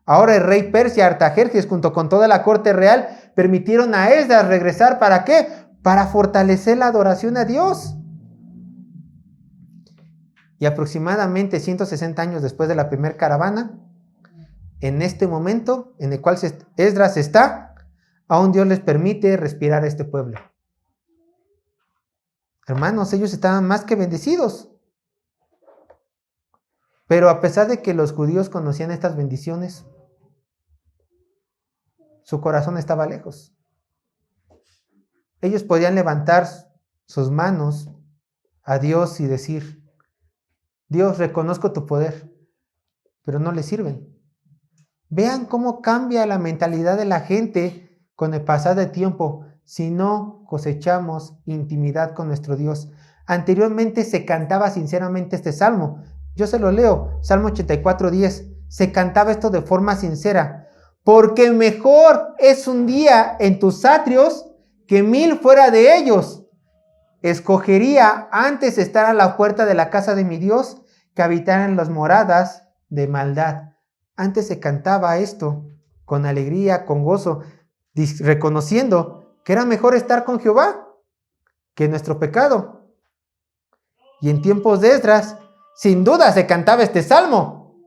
Ahora el rey Persia, Artajerjes, junto con toda la corte real, permitieron a Esdras regresar. ¿Para qué? Para fortalecer la adoración a Dios. Y aproximadamente 160 años después de la primera caravana, en este momento en el cual Esdras está, aún Dios les permite respirar a este pueblo. Hermanos, ellos estaban más que bendecidos. Pero a pesar de que los judíos conocían estas bendiciones, su corazón estaba lejos. Ellos podían levantar sus manos a Dios y decir: Dios, reconozco tu poder, pero no le sirven. Vean cómo cambia la mentalidad de la gente con el pasar del tiempo si no cosechamos intimidad con nuestro Dios. Anteriormente se cantaba sinceramente este salmo. Yo se lo leo, Salmo 84:10. Se cantaba esto de forma sincera. Porque mejor es un día en tus atrios que 1000 fuera de ellos. Escogería antes estar a la puerta de la casa de mi Dios que habitar en las moradas de maldad. Antes se cantaba esto con alegría, con gozo, reconociendo que era mejor estar con Jehová que nuestro pecado. Y en tiempos de Esdras, sin duda se cantaba este salmo,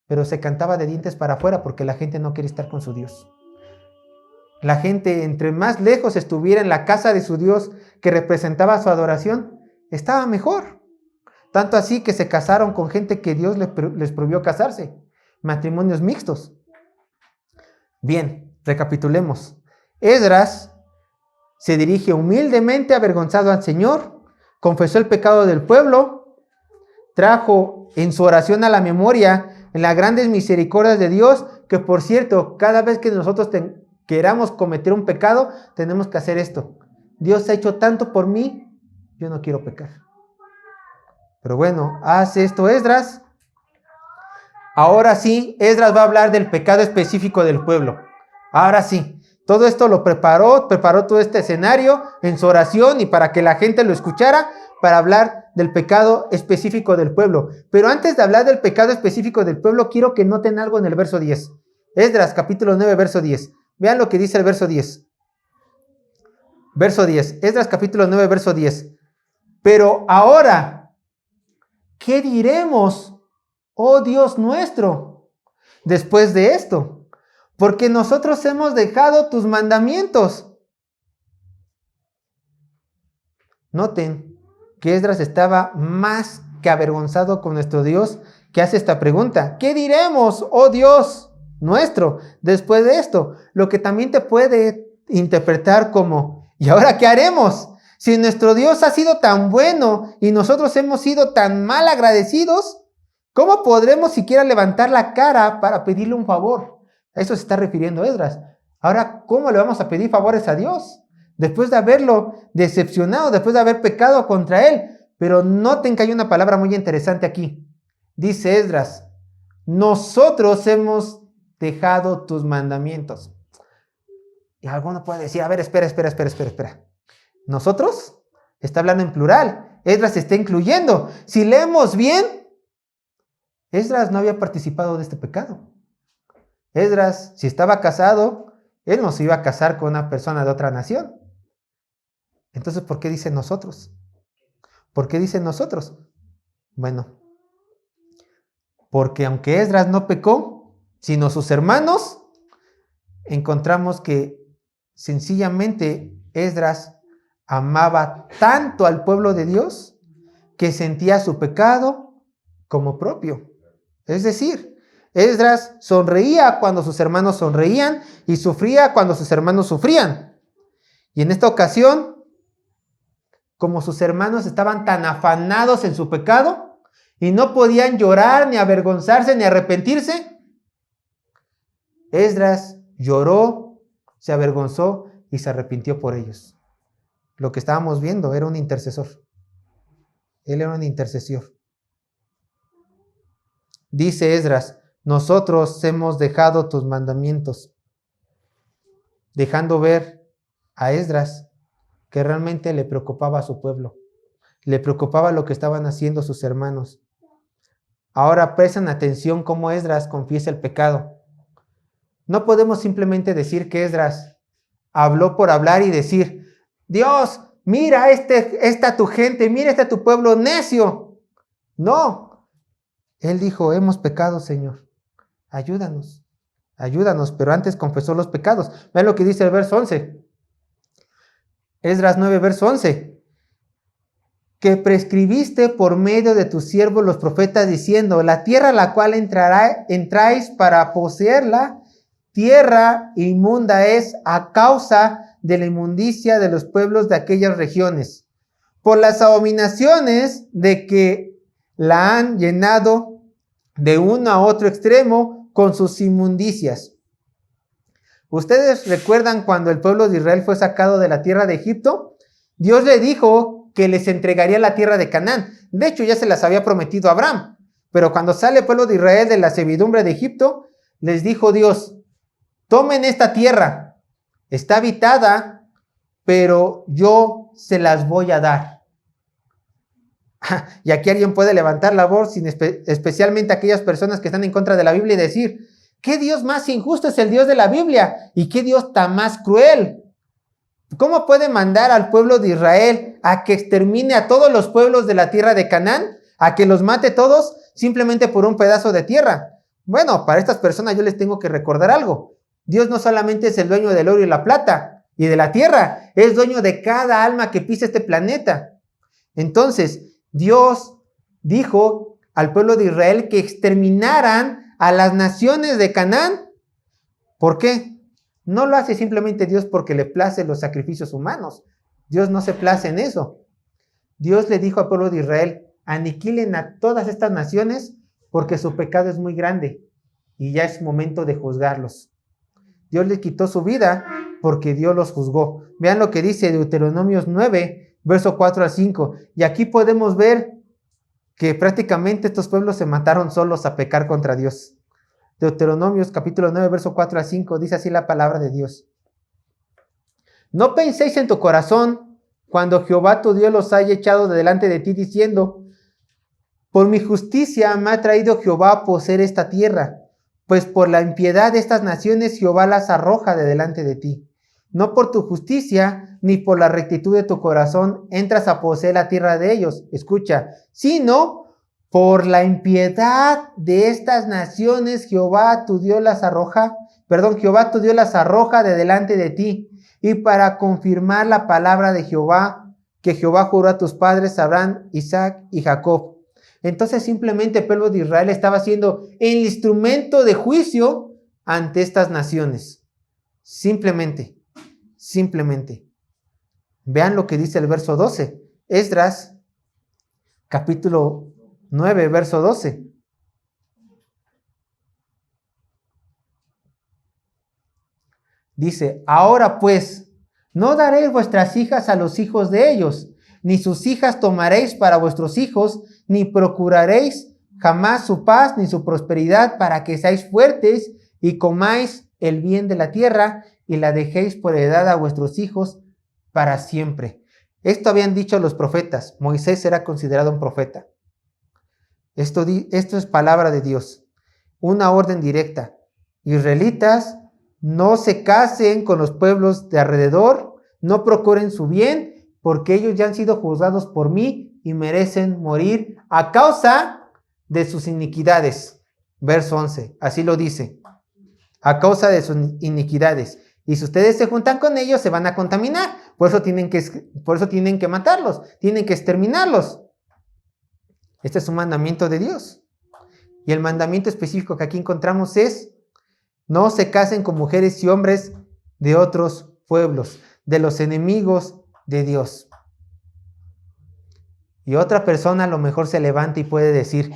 pero se cantaba de dientes para afuera porque la gente no quería estar con su Dios. La gente, entre más lejos estuviera en la casa de su Dios que representaba su adoración, estaba mejor. Tanto así que se casaron con gente que Dios les prohibió casarse. Matrimonios mixtos. Bien, recapitulemos. Esdras se dirige humildemente avergonzado al Señor, confesó el pecado del pueblo, trajo en su oración a la memoria en las grandes misericordias de Dios, que por cierto, cada vez que nosotros queramos cometer un pecado, tenemos que hacer esto. Dios ha hecho tanto por mí, yo no quiero pecar. Pero bueno, hace esto Esdras. Ahora sí, Esdras va a hablar del pecado específico del pueblo. Ahora sí, todo esto lo preparó todo este escenario en su oración y para que la gente lo escuchara, para hablar del pecado específico del pueblo. Pero antes de hablar del pecado específico del pueblo, quiero que noten algo en el verso 10. Esdras, capítulo 9, verso 10. Vean lo que dice el verso 10. Verso 10. Esdras, capítulo 9, verso 10. Pero ahora, ¿qué diremos, oh Dios nuestro, después de esto? Porque nosotros hemos dejado tus mandamientos. Noten que Esdras estaba más que avergonzado con nuestro Dios, que hace esta pregunta: ¿qué diremos, oh Dios nuestro, después de esto? Lo que también te puede interpretar como: ¿y ahora qué haremos? Si nuestro Dios ha sido tan bueno y nosotros hemos sido tan mal agradecidos, ¿Cómo podremos siquiera levantar la cara para pedirle un favor? A eso se está refiriendo Esdras. Ahora, ¿cómo le vamos a pedir favores a Dios? Después de haberlo decepcionado, después de haber pecado contra él. Pero noten que hay una palabra muy interesante aquí. Dice Esdras, nosotros hemos dejado tus mandamientos. Y alguno puede decir, a ver, espera. ¿Nosotros? Está hablando en plural. Esdras se está incluyendo. Si leemos bien, Esdras no había participado de este pecado. Esdras, si estaba casado, él no se iba a casar con una persona de otra nación. Entonces, ¿por qué dice nosotros? ¿Por qué dice nosotros? Bueno, porque aunque Esdras no pecó, sino sus hermanos, encontramos que sencillamente Esdras amaba tanto al pueblo de Dios que sentía su pecado como propio. Es decir, Esdras sonreía cuando sus hermanos sonreían y sufría cuando sus hermanos sufrían. Y en esta ocasión, como sus hermanos estaban tan afanados en su pecado y no podían llorar, ni avergonzarse, ni arrepentirse, Esdras lloró, se avergonzó y se arrepintió por ellos. Lo que estábamos viendo era un intercesor. Él era un intercesor. Dice Esdras, nosotros hemos dejado tus mandamientos, dejando ver a Esdras que realmente le preocupaba a su pueblo, le preocupaba lo que estaban haciendo sus hermanos. Ahora prestan atención cómo Esdras confiesa el pecado. No podemos simplemente decir que Esdras habló por hablar y decir, Dios, mira esta tu gente, mira este tu pueblo necio. No, él dijo, hemos pecado, Señor, ayúdanos, pero antes confesó los pecados. Vean lo que dice el verso 11. Esdras 9, verso 11. Que prescribiste por medio de tus siervos los profetas diciendo, la tierra a la cual entráis para poseerla, tierra inmunda es a causa de la inmundicia de los pueblos de aquellas regiones, por las abominaciones de que la han llenado de uno a otro extremo con sus inmundicias. ¿Ustedes recuerdan cuando el pueblo de Israel fue sacado de la tierra de Egipto? Dios le dijo que les entregaría la tierra de Canaán. De hecho, ya se las había prometido a Abraham. Pero cuando sale el pueblo de Israel de la servidumbre de Egipto, les dijo Dios, tomen esta tierra, está habitada, pero yo se las voy a dar. Y aquí alguien puede levantar la voz, especialmente aquellas personas que están en contra de la Biblia, y decir, ¿qué Dios más injusto es el Dios de la Biblia? ¿Y qué Dios tan más cruel? ¿Cómo puede mandar al pueblo de Israel a que extermine a todos los pueblos de la tierra de Canaán? ¿A que los mate todos simplemente por un pedazo de tierra? Bueno, para estas personas yo les tengo que recordar algo. Dios no solamente es el dueño del oro y la plata y de la tierra, es dueño de cada alma que pisa este planeta. Entonces, Dios dijo al pueblo de Israel que exterminaran a las naciones de Canaán. ¿Por qué? No lo hace simplemente Dios porque le place los sacrificios humanos. Dios no se place en eso. Dios le dijo al pueblo de Israel, aniquilen a todas estas naciones porque su pecado es muy grande y ya es momento de juzgarlos. Dios les quitó su vida porque Dios los juzgó. Vean lo que dice Deuteronomios 9, verso 4 al 5. Y aquí podemos ver que prácticamente estos pueblos se mataron solos a pecar contra Dios. Deuteronomios capítulo 9, verso 4 a 5, dice así la palabra de Dios. No penséis en tu corazón cuando Jehová tu Dios los haya echado de delante de ti diciendo, por mi justicia me ha traído Jehová a poseer esta tierra, pues por la impiedad de estas naciones Jehová las arroja de delante de ti. No por tu justicia ni por la rectitud de tu corazón entras a poseer la tierra de ellos. Escucha, sino por la impiedad de estas naciones Jehová tu Dios las arroja de delante de ti, y para confirmar la palabra de Jehová, que Jehová juró a tus padres Abraham, Isaac y Jacob. Entonces simplemente el pueblo de Israel estaba siendo el instrumento de juicio ante estas naciones. Simplemente. Vean lo que dice el verso 12. Esdras, capítulo 9, verso 12. Dice, ahora pues, no daréis vuestras hijas a los hijos de ellos, ni sus hijas tomaréis para vuestros hijos, ni procuraréis jamás su paz ni su prosperidad para que seáis fuertes y comáis el bien de la tierra y la dejéis por heredad a vuestros hijos para siempre. Esto habían dicho los profetas. Moisés era considerado un profeta. Esto es palabra de Dios. Una orden directa. Israelitas, no se casen con los pueblos de alrededor, no procuren su bien, porque ellos ya han sido juzgados por mí y merecen morir a causa de sus iniquidades. Verso 11, así lo dice. A causa de sus iniquidades. Y si ustedes se juntan con ellos, se van a contaminar. Por eso tienen que matarlos, tienen que exterminarlos. Este es un mandamiento de Dios. Y el mandamiento específico que aquí encontramos es: no se casen con mujeres y hombres de otros pueblos, de los enemigos de Dios. Y otra persona a lo mejor se levanta y puede decir: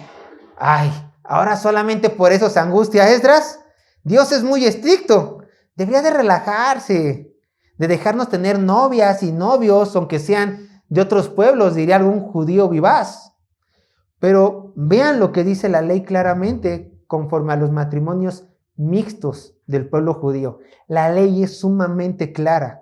ay, ahora solamente por eso se angustia Esdras. Dios es muy estricto. Debería de relajarse, de dejarnos tener novias y novios, aunque sean de otros pueblos, diría algún judío vivaz. Pero vean lo que dice la ley claramente conforme a los matrimonios mixtos del pueblo judío. La ley es sumamente clara.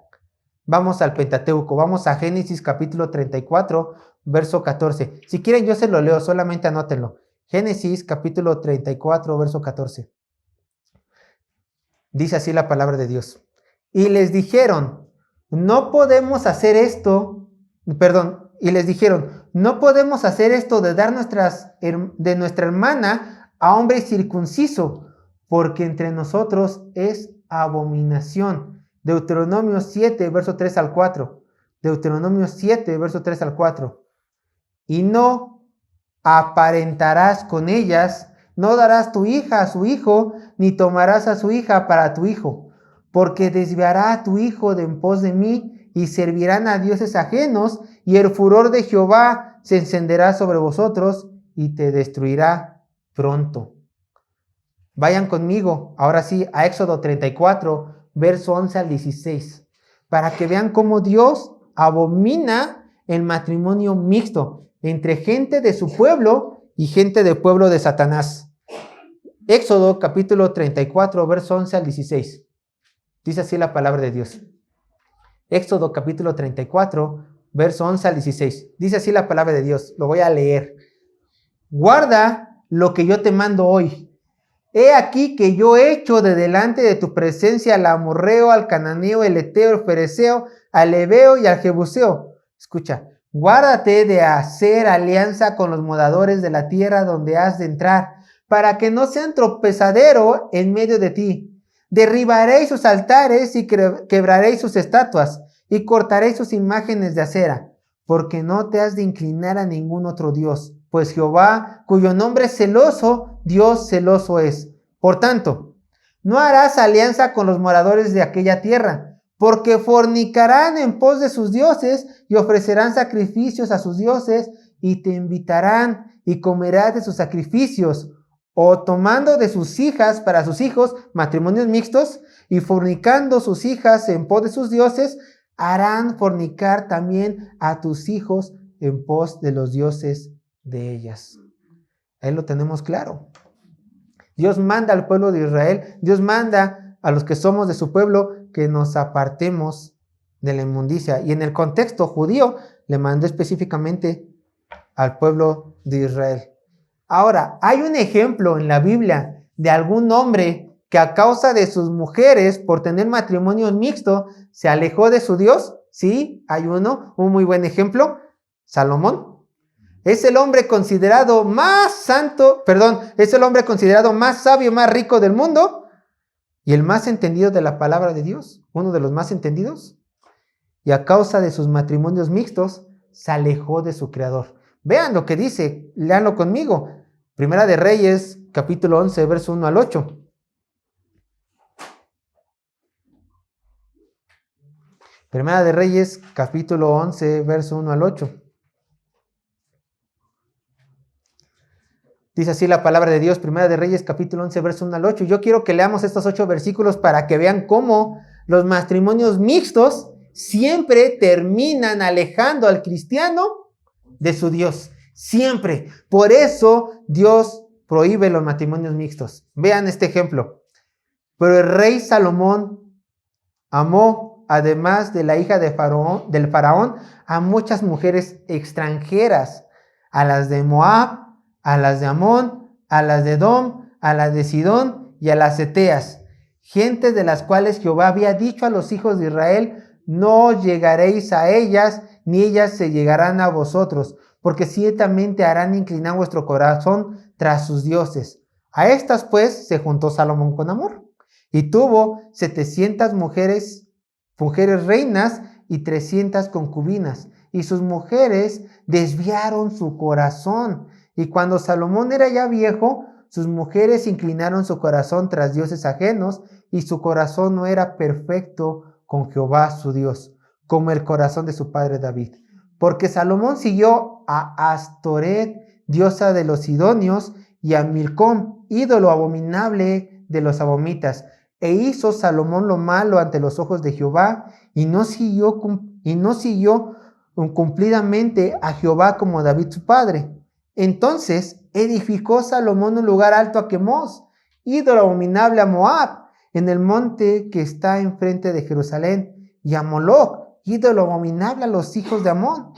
Vamos al Pentateuco, vamos a Génesis capítulo 34, verso 14. Si quieren yo se lo leo, solamente anótenlo. Génesis capítulo 34, verso 14. Dice así la palabra de Dios. Y les dijeron, no podemos hacer esto, de dar de nuestra hermana a hombre circunciso, porque entre nosotros es abominación. Deuteronomio 7, verso 3 al 4. Deuteronomio 7, verso 3 al 4. Y no aparentarás con ellas, no darás tu hija a su hijo, ni tomarás a su hija para tu hijo, porque desviará a tu hijo de en pos de mí, y servirán a dioses ajenos, y el furor de Jehová se encenderá sobre vosotros, y te destruirá pronto. Vayan conmigo, ahora sí, a Éxodo 34, verso 11 al 16, para que vean cómo Dios abomina el matrimonio mixto entre gente de su pueblo y gente del pueblo de Satanás. Éxodo capítulo 34, verso 11 al 16. Dice así la palabra de Dios. Éxodo capítulo 34, verso 11 al 16. Dice así la palabra de Dios. Lo voy a leer. Guarda lo que yo te mando hoy. He aquí que yo echo de delante de tu presencia al amorreo, al cananeo, el eteo, el fereceo, al heveo y al jebuseo. Escucha. Guárdate de hacer alianza con los moradores de la tierra donde has de entrar, para que no sean tropezadero en medio de ti. Derribaréis sus altares y quebraréis sus estatuas, y cortaréis sus imágenes de acera, porque no te has de inclinar a ningún otro Dios, pues Jehová, cuyo nombre es celoso, Dios celoso es. Por tanto, no harás alianza con los moradores de aquella tierra, porque fornicarán en pos de sus dioses y ofrecerán sacrificios a sus dioses y te invitarán y comerás de sus sacrificios, o tomando de sus hijas para sus hijos, matrimonios mixtos, y fornicando sus hijas en pos de sus dioses, harán fornicar también a tus hijos en pos de los dioses de ellas. Ahí lo tenemos claro. Dios manda al pueblo de Israel, Dios manda a los que somos de su pueblo que nos apartemos de la inmundicia. Y en el contexto judío le mandó específicamente al pueblo de Israel. Ahora, ¿hay un ejemplo en la Biblia de algún hombre que a causa de sus mujeres, por tener matrimonio mixto, se alejó de su Dios? Sí, hay uno, un muy buen ejemplo, Salomón. Es el hombre considerado más santo, es el hombre considerado más sabio, más rico del mundo y el más entendido de la palabra de Dios, uno de los más entendidos. Y a causa de sus matrimonios mixtos, se alejó de su Creador. Vean lo que dice, léanlo conmigo. Primera de Reyes, capítulo 11, verso 1 al 8. Primera de Reyes, capítulo 11, verso 1 al 8. Dice así la palabra de Dios, Primera de Reyes, capítulo 11, verso 1 al 8. Yo quiero que leamos estos 8 versículos para que vean cómo los matrimonios mixtos siempre terminan alejando al cristiano de su Dios. Siempre. Por eso Dios prohíbe los matrimonios mixtos. Vean este ejemplo. Pero el rey Salomón amó, además de la hija del faraón, a muchas mujeres extranjeras, a las de Moab, a las de Amón, a las de Edom, a las de Sidón y a las eteas, gentes de las cuales Jehová había dicho a los hijos de Israel: no llegaréis a ellas, ni ellas se llegarán a vosotros, porque ciertamente harán inclinar vuestro corazón tras sus dioses. A estas pues se juntó Salomón con amor, y tuvo 700 mujeres reinas y 300 concubinas, y sus mujeres desviaron su corazón. Y cuando Salomón era ya viejo, sus mujeres inclinaron su corazón tras dioses ajenos, y su corazón no era perfecto con Jehová su Dios, como el corazón de su padre David. Porque Salomón siguió a Astoret, diosa de los sidonios, y a Milcom, ídolo abominable de los abomitas. E hizo Salomón lo malo ante los ojos de Jehová, y no siguió cumplidamente a Jehová como David su padre. Entonces edificó Salomón un lugar alto a Quemos, ídolo abominable a Moab, en el monte que está enfrente de Jerusalén, y a Moloc, ídolo abominable a los hijos de Amón.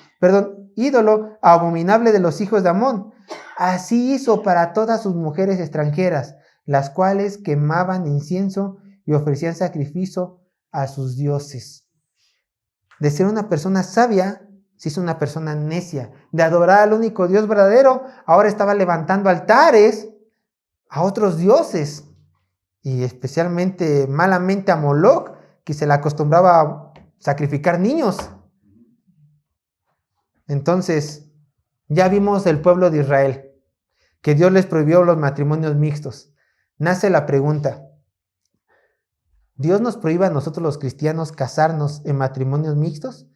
Ídolo abominable de los hijos de Amón. Así hizo para todas sus mujeres extranjeras, las cuales quemaban incienso y ofrecían sacrificio a sus dioses. De ser una persona sabia, se hizo una persona necia. De adorar al único Dios verdadero, ahora estaba levantando altares a otros dioses. Y especialmente malamente a Moloc, que se le acostumbraba a sacrificar niños. Entonces, ya vimos el pueblo de Israel, que Dios les prohibió los matrimonios mixtos. Nace la pregunta: ¿Dios nos prohíbe a nosotros los cristianos casarnos en matrimonios mixtos?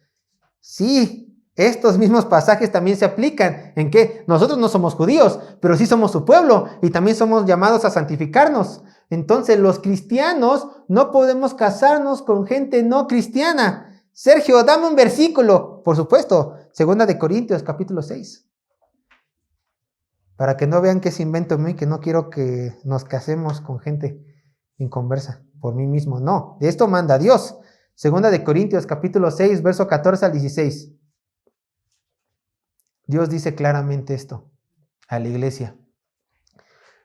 Sí, estos mismos pasajes también se aplican. ¿En qué? Nosotros no somos judíos, pero sí somos su pueblo y también somos llamados a santificarnos. Entonces los cristianos no podemos casarnos con gente no cristiana. Sergio, dame un versículo. Por supuesto, 2 Corintios capítulo 6. Para que no vean que es invento mío y que no quiero que nos casemos con gente inconversa por mí mismo. No, de esto manda Dios. 2 Corintios capítulo 6, verso 14 al 16. Dios dice claramente esto a la iglesia: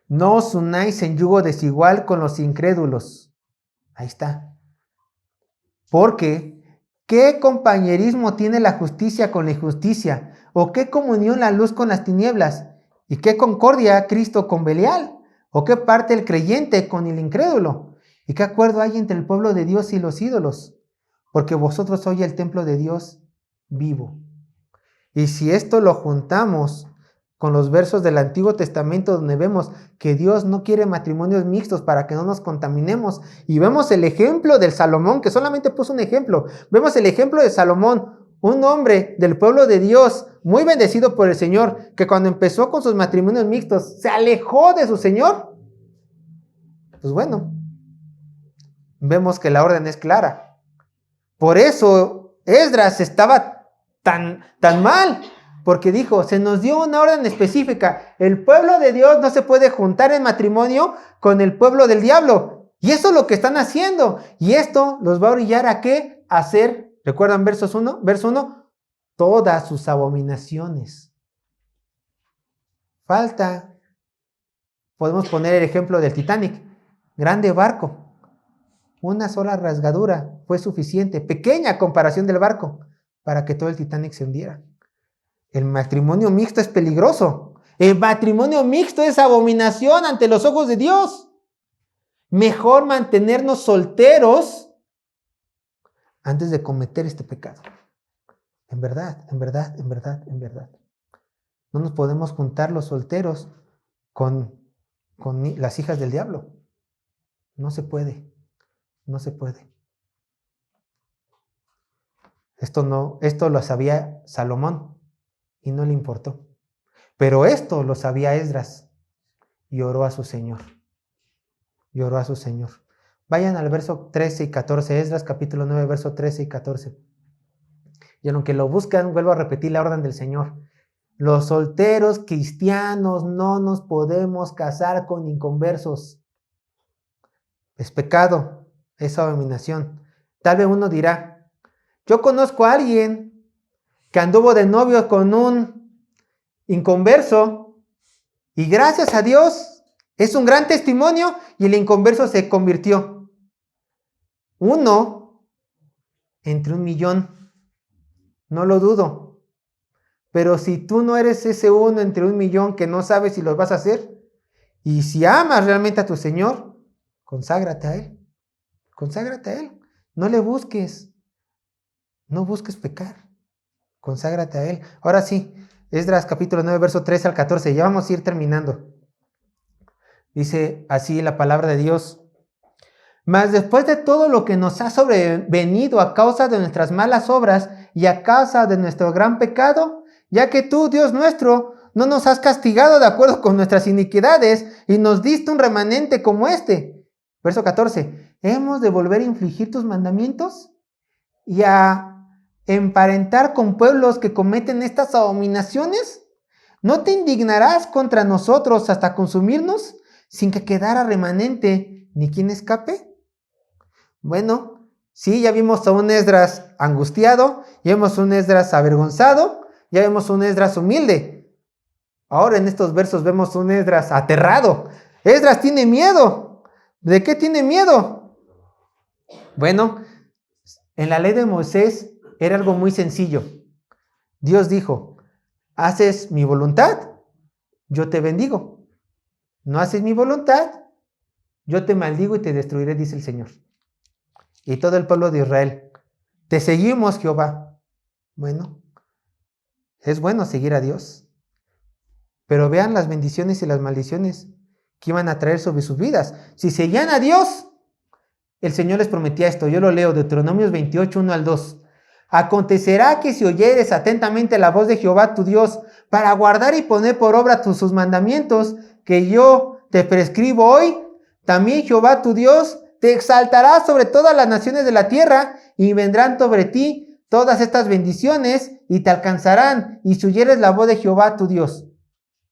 no os unáis en yugo desigual con los incrédulos. Ahí está. Porque, ¿qué compañerismo tiene la justicia con la injusticia? ¿O qué comunión la luz con las tinieblas? ¿Y qué concordia Cristo con Belial? ¿O qué parte el creyente con el incrédulo? ¿Y qué acuerdo hay entre el pueblo de Dios y los ídolos? Porque vosotros sois el templo de Dios vivo. Y si esto lo juntamos con los versos del Antiguo Testamento, donde vemos que Dios no quiere matrimonios mixtos para que no nos contaminemos, y vemos el ejemplo del Salomón, que solamente puso un ejemplo, vemos el ejemplo de Salomón, un hombre del pueblo de Dios, muy bendecido por el Señor, que cuando empezó con sus matrimonios mixtos, se alejó de su Señor. Pues bueno, vemos que la orden es clara. Por eso Esdras estaba tan mal, porque dijo, se nos dio una orden específica: el pueblo de Dios no se puede juntar en matrimonio con el pueblo del diablo. Y eso es lo que están haciendo. Y esto los va a orillar ¿a qué? A hacer, ¿recuerdan verso 1? Todas sus abominaciones. Podemos poner el ejemplo del Titanic. Grande barco. Una sola rasgadura fue suficiente, pequeña comparación del barco, para que todo el Titanic se hundiera. El matrimonio mixto es peligroso. El matrimonio mixto es abominación ante los ojos de Dios. Mejor mantenernos solteros antes de cometer este pecado. En verdad. No nos podemos juntar los solteros con las hijas del diablo. No se puede. Esto lo sabía Salomón y no le importó. Pero esto lo sabía Esdras y oró a su Señor. Vayan al verso 13 y 14, Esdras capítulo 9, verso 13 y 14. Y aunque lo buscan, vuelvo a repetir la orden del Señor. Los solteros cristianos no nos podemos casar con inconversos. Es pecado, es abominación. Tal vez uno dirá, yo conozco a alguien que anduvo de novio con un inconverso y gracias a Dios es un gran testimonio y el inconverso se convirtió. 1 entre 1,000,000, no lo dudo. Pero si tú no eres ese 1 entre 1,000,000 que no sabes si lo vas a hacer, y si amas realmente a tu Señor, conságrate a Él. Conságrate a Él. No le busques. No busques pecar. Conságrate a Él. Ahora sí, Esdras capítulo 9, verso 13 al 14. Ya vamos a ir terminando. Dice así la palabra de Dios. Mas después de todo lo que nos ha sobrevenido a causa de nuestras malas obras y a causa de nuestro gran pecado, ya que tú, Dios nuestro, no nos has castigado de acuerdo con nuestras iniquidades y nos diste un remanente como este. Verso 14. ¿Hemos de volver a infligir tus mandamientos y a emparentar con pueblos que cometen estas abominaciones? ¿No te indignarás contra nosotros hasta consumirnos sin que quedara remanente ni quien escape? Bueno, sí, ya vimos a un Esdras angustiado, ya vimos a un Esdras avergonzado, ya vemos a un Esdras humilde. Ahora en estos versos vemos a un Esdras aterrado. Esdras tiene miedo. ¿De qué tiene miedo? Bueno, en la ley de Moisés era algo muy sencillo. Dios dijo, haces mi voluntad, yo te bendigo. No haces mi voluntad, yo te maldigo y te destruiré, dice el Señor. Y todo el pueblo de Israel, te seguimos, Jehová. Bueno, es bueno seguir a Dios. Pero vean las bendiciones y las maldiciones que iban a traer sobre sus vidas. Si seguían a Dios, el Señor les prometía esto. Yo lo leo, Deuteronomios 28, 1 al 2. Acontecerá que si oyeres atentamente la voz de Jehová tu Dios, para guardar y poner por obra sus mandamientos, que yo te prescribo hoy, también Jehová tu Dios te exaltará sobre todas las naciones de la tierra, y vendrán sobre ti todas estas bendiciones, y te alcanzarán, y si oyeres la voz de Jehová tu Dios.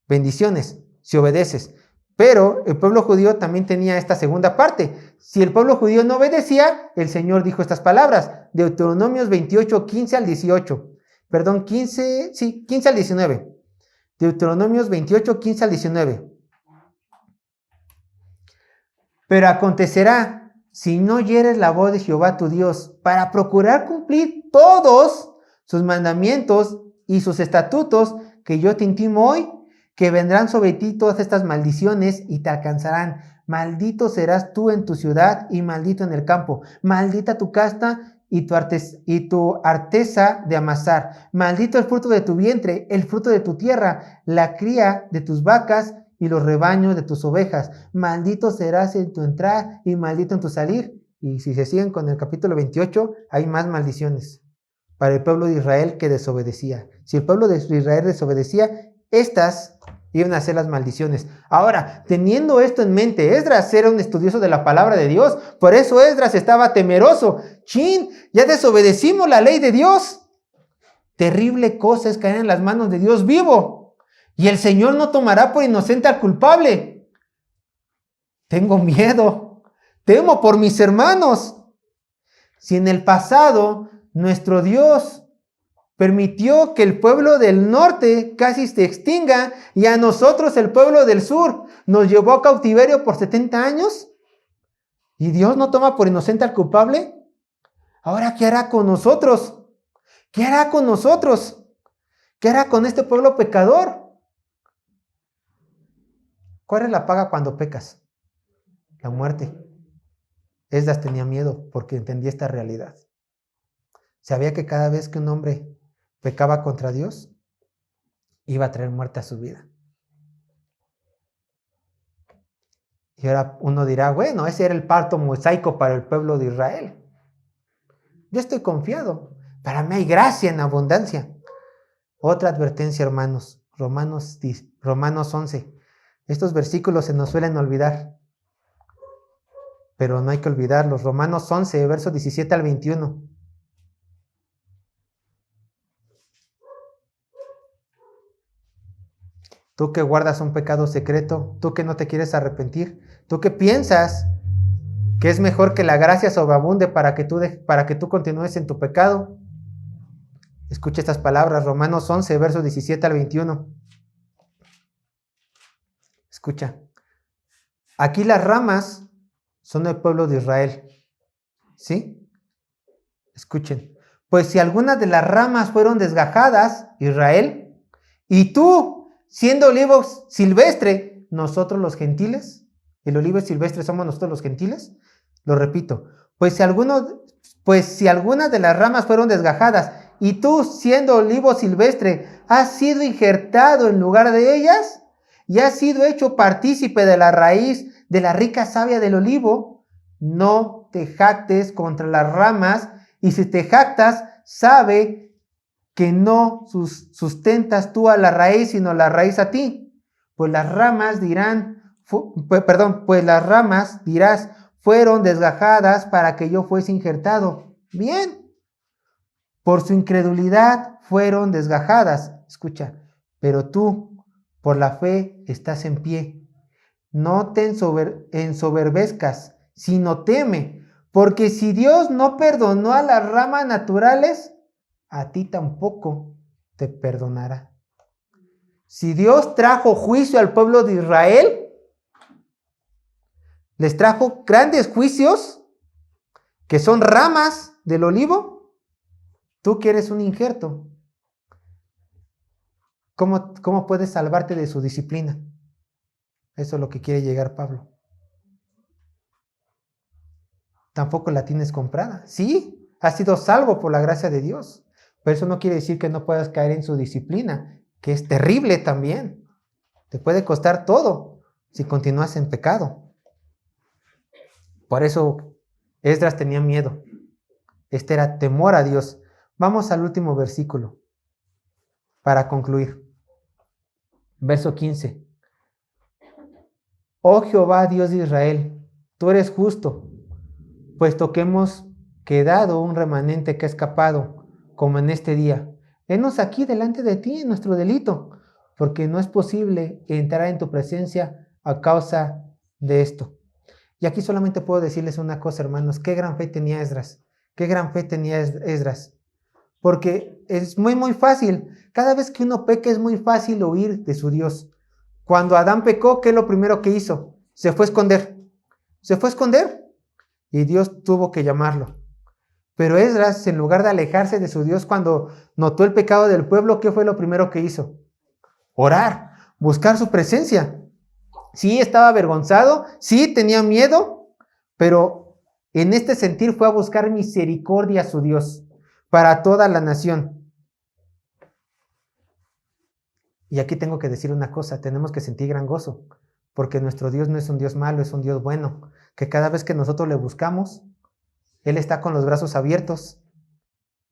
Bendiciones, si obedeces. Pero el pueblo judío también tenía esta segunda parte. Si el pueblo judío no obedecía, el Señor dijo estas palabras. Deuteronomios 28, 15 al 18. Perdón, 15 al 19. Deuteronomios 28, 15 al 19. Pero acontecerá, si no oyeres la voz de Jehová tu Dios, para procurar cumplir todos sus mandamientos y sus estatutos que yo te intimo hoy, que vendrán sobre ti todas estas maldiciones y te alcanzarán. Maldito serás tú en tu ciudad y maldito en el campo. Maldita tu casta y tu arteza de amasar. Maldito el fruto de tu vientre, el fruto de tu tierra, la cría de tus vacas y los rebaños de tus ovejas. Maldito serás en tu entrar y maldito en tu salir. Y si se siguen con el capítulo 28, hay más maldiciones para el pueblo de Israel que desobedecía. Si el pueblo de Israel desobedecía, estas iban a ser las maldiciones. Ahora, teniendo esto en mente, Esdras era un estudioso de la palabra de Dios. Por eso Esdras estaba temeroso. ¡Chin! Ya desobedecimos la ley de Dios. Terrible cosa es caer en las manos de Dios vivo. Y el Señor no tomará por inocente al culpable. Tengo miedo. Temo por mis hermanos. Si en el pasado nuestro Dios permitió que el pueblo del norte casi se extinga y a nosotros el pueblo del sur nos llevó a cautiverio por 70 años, y Dios no toma por inocente al culpable, ahora ¿qué hará con nosotros? ¿Qué hará con nosotros? ¿Qué hará con este pueblo pecador? ¿Cuál es la paga cuando pecas? La muerte. Esdras tenía miedo porque entendía esta realidad. Sabía que cada vez que un hombre pecaba contra Dios, iba a traer muerte a su vida. Y ahora uno dirá, bueno, ese era el pacto mosaico para el pueblo de Israel. Yo estoy confiado. Para mí hay gracia en abundancia. Otra advertencia, hermanos. Romanos 11. Estos versículos se nos suelen olvidar. pero no hay que olvidarlos. Romanos 11, versos 17 al 21. Tú que guardas un pecado secreto, tú que no te quieres arrepentir, tú que piensas que es mejor que la gracia sobreabunde para que tú continúes en tu pecado. Escucha estas palabras, Romanos 11, versos 17 al 21. Escucha. Aquí las ramas son el pueblo de Israel. ¿Sí? Escuchen. Pues si algunas de las ramas fueron desgajadas, Israel, y tú, siendo olivo silvestre, nosotros los gentiles, el olivo silvestre somos nosotros los gentiles, lo repito, pues si algunas de las ramas fueron desgajadas, y tú, siendo olivo silvestre, has sido injertado en lugar de ellas, y has sido hecho partícipe de la raíz de la rica savia del olivo, no te jactes contra las ramas, y si te jactas, sabe que no sustentas tú a la raíz, sino la raíz a ti. Pues las ramas dirás, fueron desgajadas para que yo fuese injertado. Bien, por su incredulidad fueron desgajadas. Escucha, pero tú, por la fe, estás en pie. No te ensoberbezcas, sino teme, porque si Dios no perdonó a las ramas naturales, a ti tampoco te perdonará. Si Dios trajo juicio al pueblo de Israel, les trajo grandes juicios, que son ramas del olivo, tú que eres un injerto, ¿cómo puedes salvarte de su disciplina? Eso es lo que quiere llegar Pablo. Tampoco la tienes comprada. Sí, has sido salvo por la gracia de Dios, pero eso no quiere decir que no puedas caer en su disciplina, que es terrible también. Te puede costar todo si continúas en pecado. Por eso Esdras tenía miedo. Este era temor a Dios. Vamos al último versículo para concluir. Verso 15. Oh Jehová, Dios de Israel, tú eres justo, puesto que hemos quedado un remanente que ha escapado, como en este día. Henos aquí delante de ti en nuestro delito, porque no es posible entrar en tu presencia a causa de esto. Y aquí solamente puedo decirles una cosa, hermanos, qué gran fe tenía Esdras, qué gran fe tenía Esdras, porque es muy, muy fácil, cada vez que uno peca es muy fácil huir de su Dios. Cuando Adán pecó, ¿qué es lo primero que hizo? Se fue a esconder, y Dios tuvo que llamarlo. Pero Esdras, en lugar de alejarse de su Dios cuando notó el pecado del pueblo, ¿qué fue lo primero que hizo? Orar, buscar su presencia. Sí, estaba avergonzado, sí, tenía miedo, pero en este sentir fue a buscar misericordia a su Dios para toda la nación. Y aquí tengo que decir una cosa, tenemos que sentir gran gozo, porque nuestro Dios no es un Dios malo, es un Dios bueno, que cada vez que nosotros le buscamos, Él está con los brazos abiertos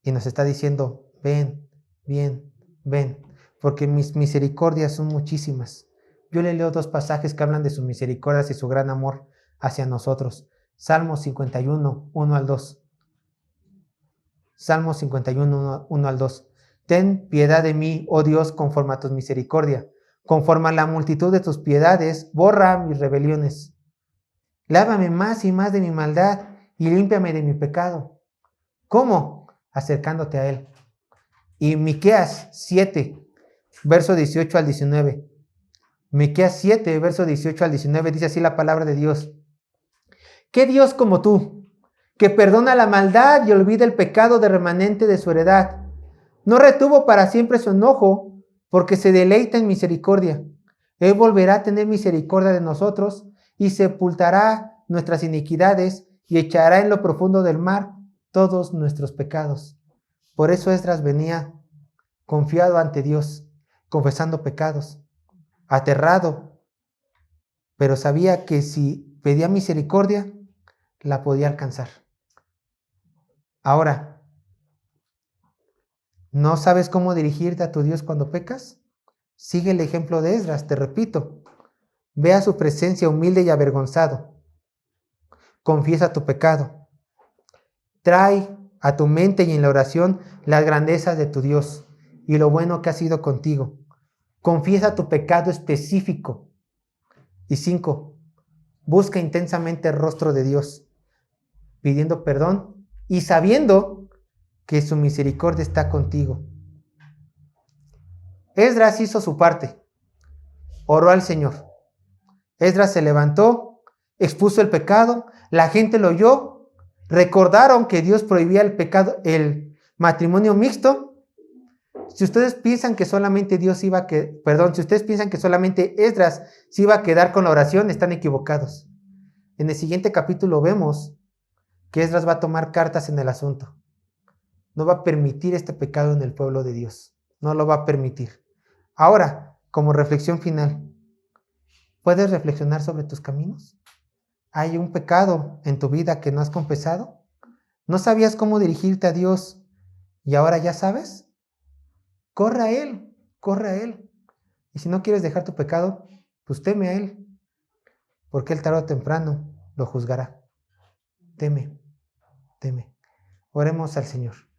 y nos está diciendo, ven, ven, porque mis misericordias son muchísimas. Yo le leo 2 pasajes que hablan de sus misericordias y su gran amor hacia nosotros. Salmo 51, 1 al 2. Salmo 51, 1 al 2. Ten piedad de mí, oh Dios, conforme a tus misericordias. Conforme a la multitud de tus piedades, borra mis rebeliones. Lávame más y más de mi maldad y límpiame de mi pecado. ¿Cómo? Acercándote a Él. Y Miqueas 7, verso 18 al 19. Miqueas 7, verso 18 al 19, dice así la palabra de Dios. ¿Qué Dios como tú, que perdona la maldad y olvida el pecado de remanente de su heredad? No retuvo para siempre su enojo, porque se deleita en misericordia. Él volverá a tener misericordia de nosotros y sepultará nuestras iniquidades y echará en lo profundo del mar todos nuestros pecados. Por eso Esdras venía confiado ante Dios, confesando pecados, aterrado, pero sabía que si pedía misericordia, la podía alcanzar. Ahora, ¿no sabes cómo dirigirte a tu Dios cuando pecas? Sigue el ejemplo de Esdras, te repito. Ve a su presencia humilde y avergonzado. confiesa tu pecado. Trae a tu mente y en la oración las grandezas de tu Dios y lo bueno que ha sido contigo. Confiesa tu pecado específico. Y 5, busca intensamente el rostro de Dios, pidiendo perdón y sabiendo que su misericordia está contigo. Esdras hizo su parte, oró al Señor. Esdras se levantó, expuso el pecado, la gente lo oyó, recordaron que Dios prohibía el pecado, el matrimonio mixto. Si ustedes piensan que solamente si ustedes piensan que solamente Esdras se iba a quedar con la oración, están equivocados. En el siguiente capítulo vemos que Esdras va a tomar cartas en el asunto. No va a permitir este pecado en el pueblo de Dios. No lo va a permitir. Ahora, como reflexión final, ¿puedes reflexionar sobre tus caminos? ¿Hay un pecado en tu vida que no has confesado? ¿No sabías cómo dirigirte a Dios y ahora ya sabes? Corre a Él, corre a Él. Y si no quieres dejar tu pecado, pues teme a Él, porque Él tarde o temprano lo juzgará. Teme, teme. Oremos al Señor.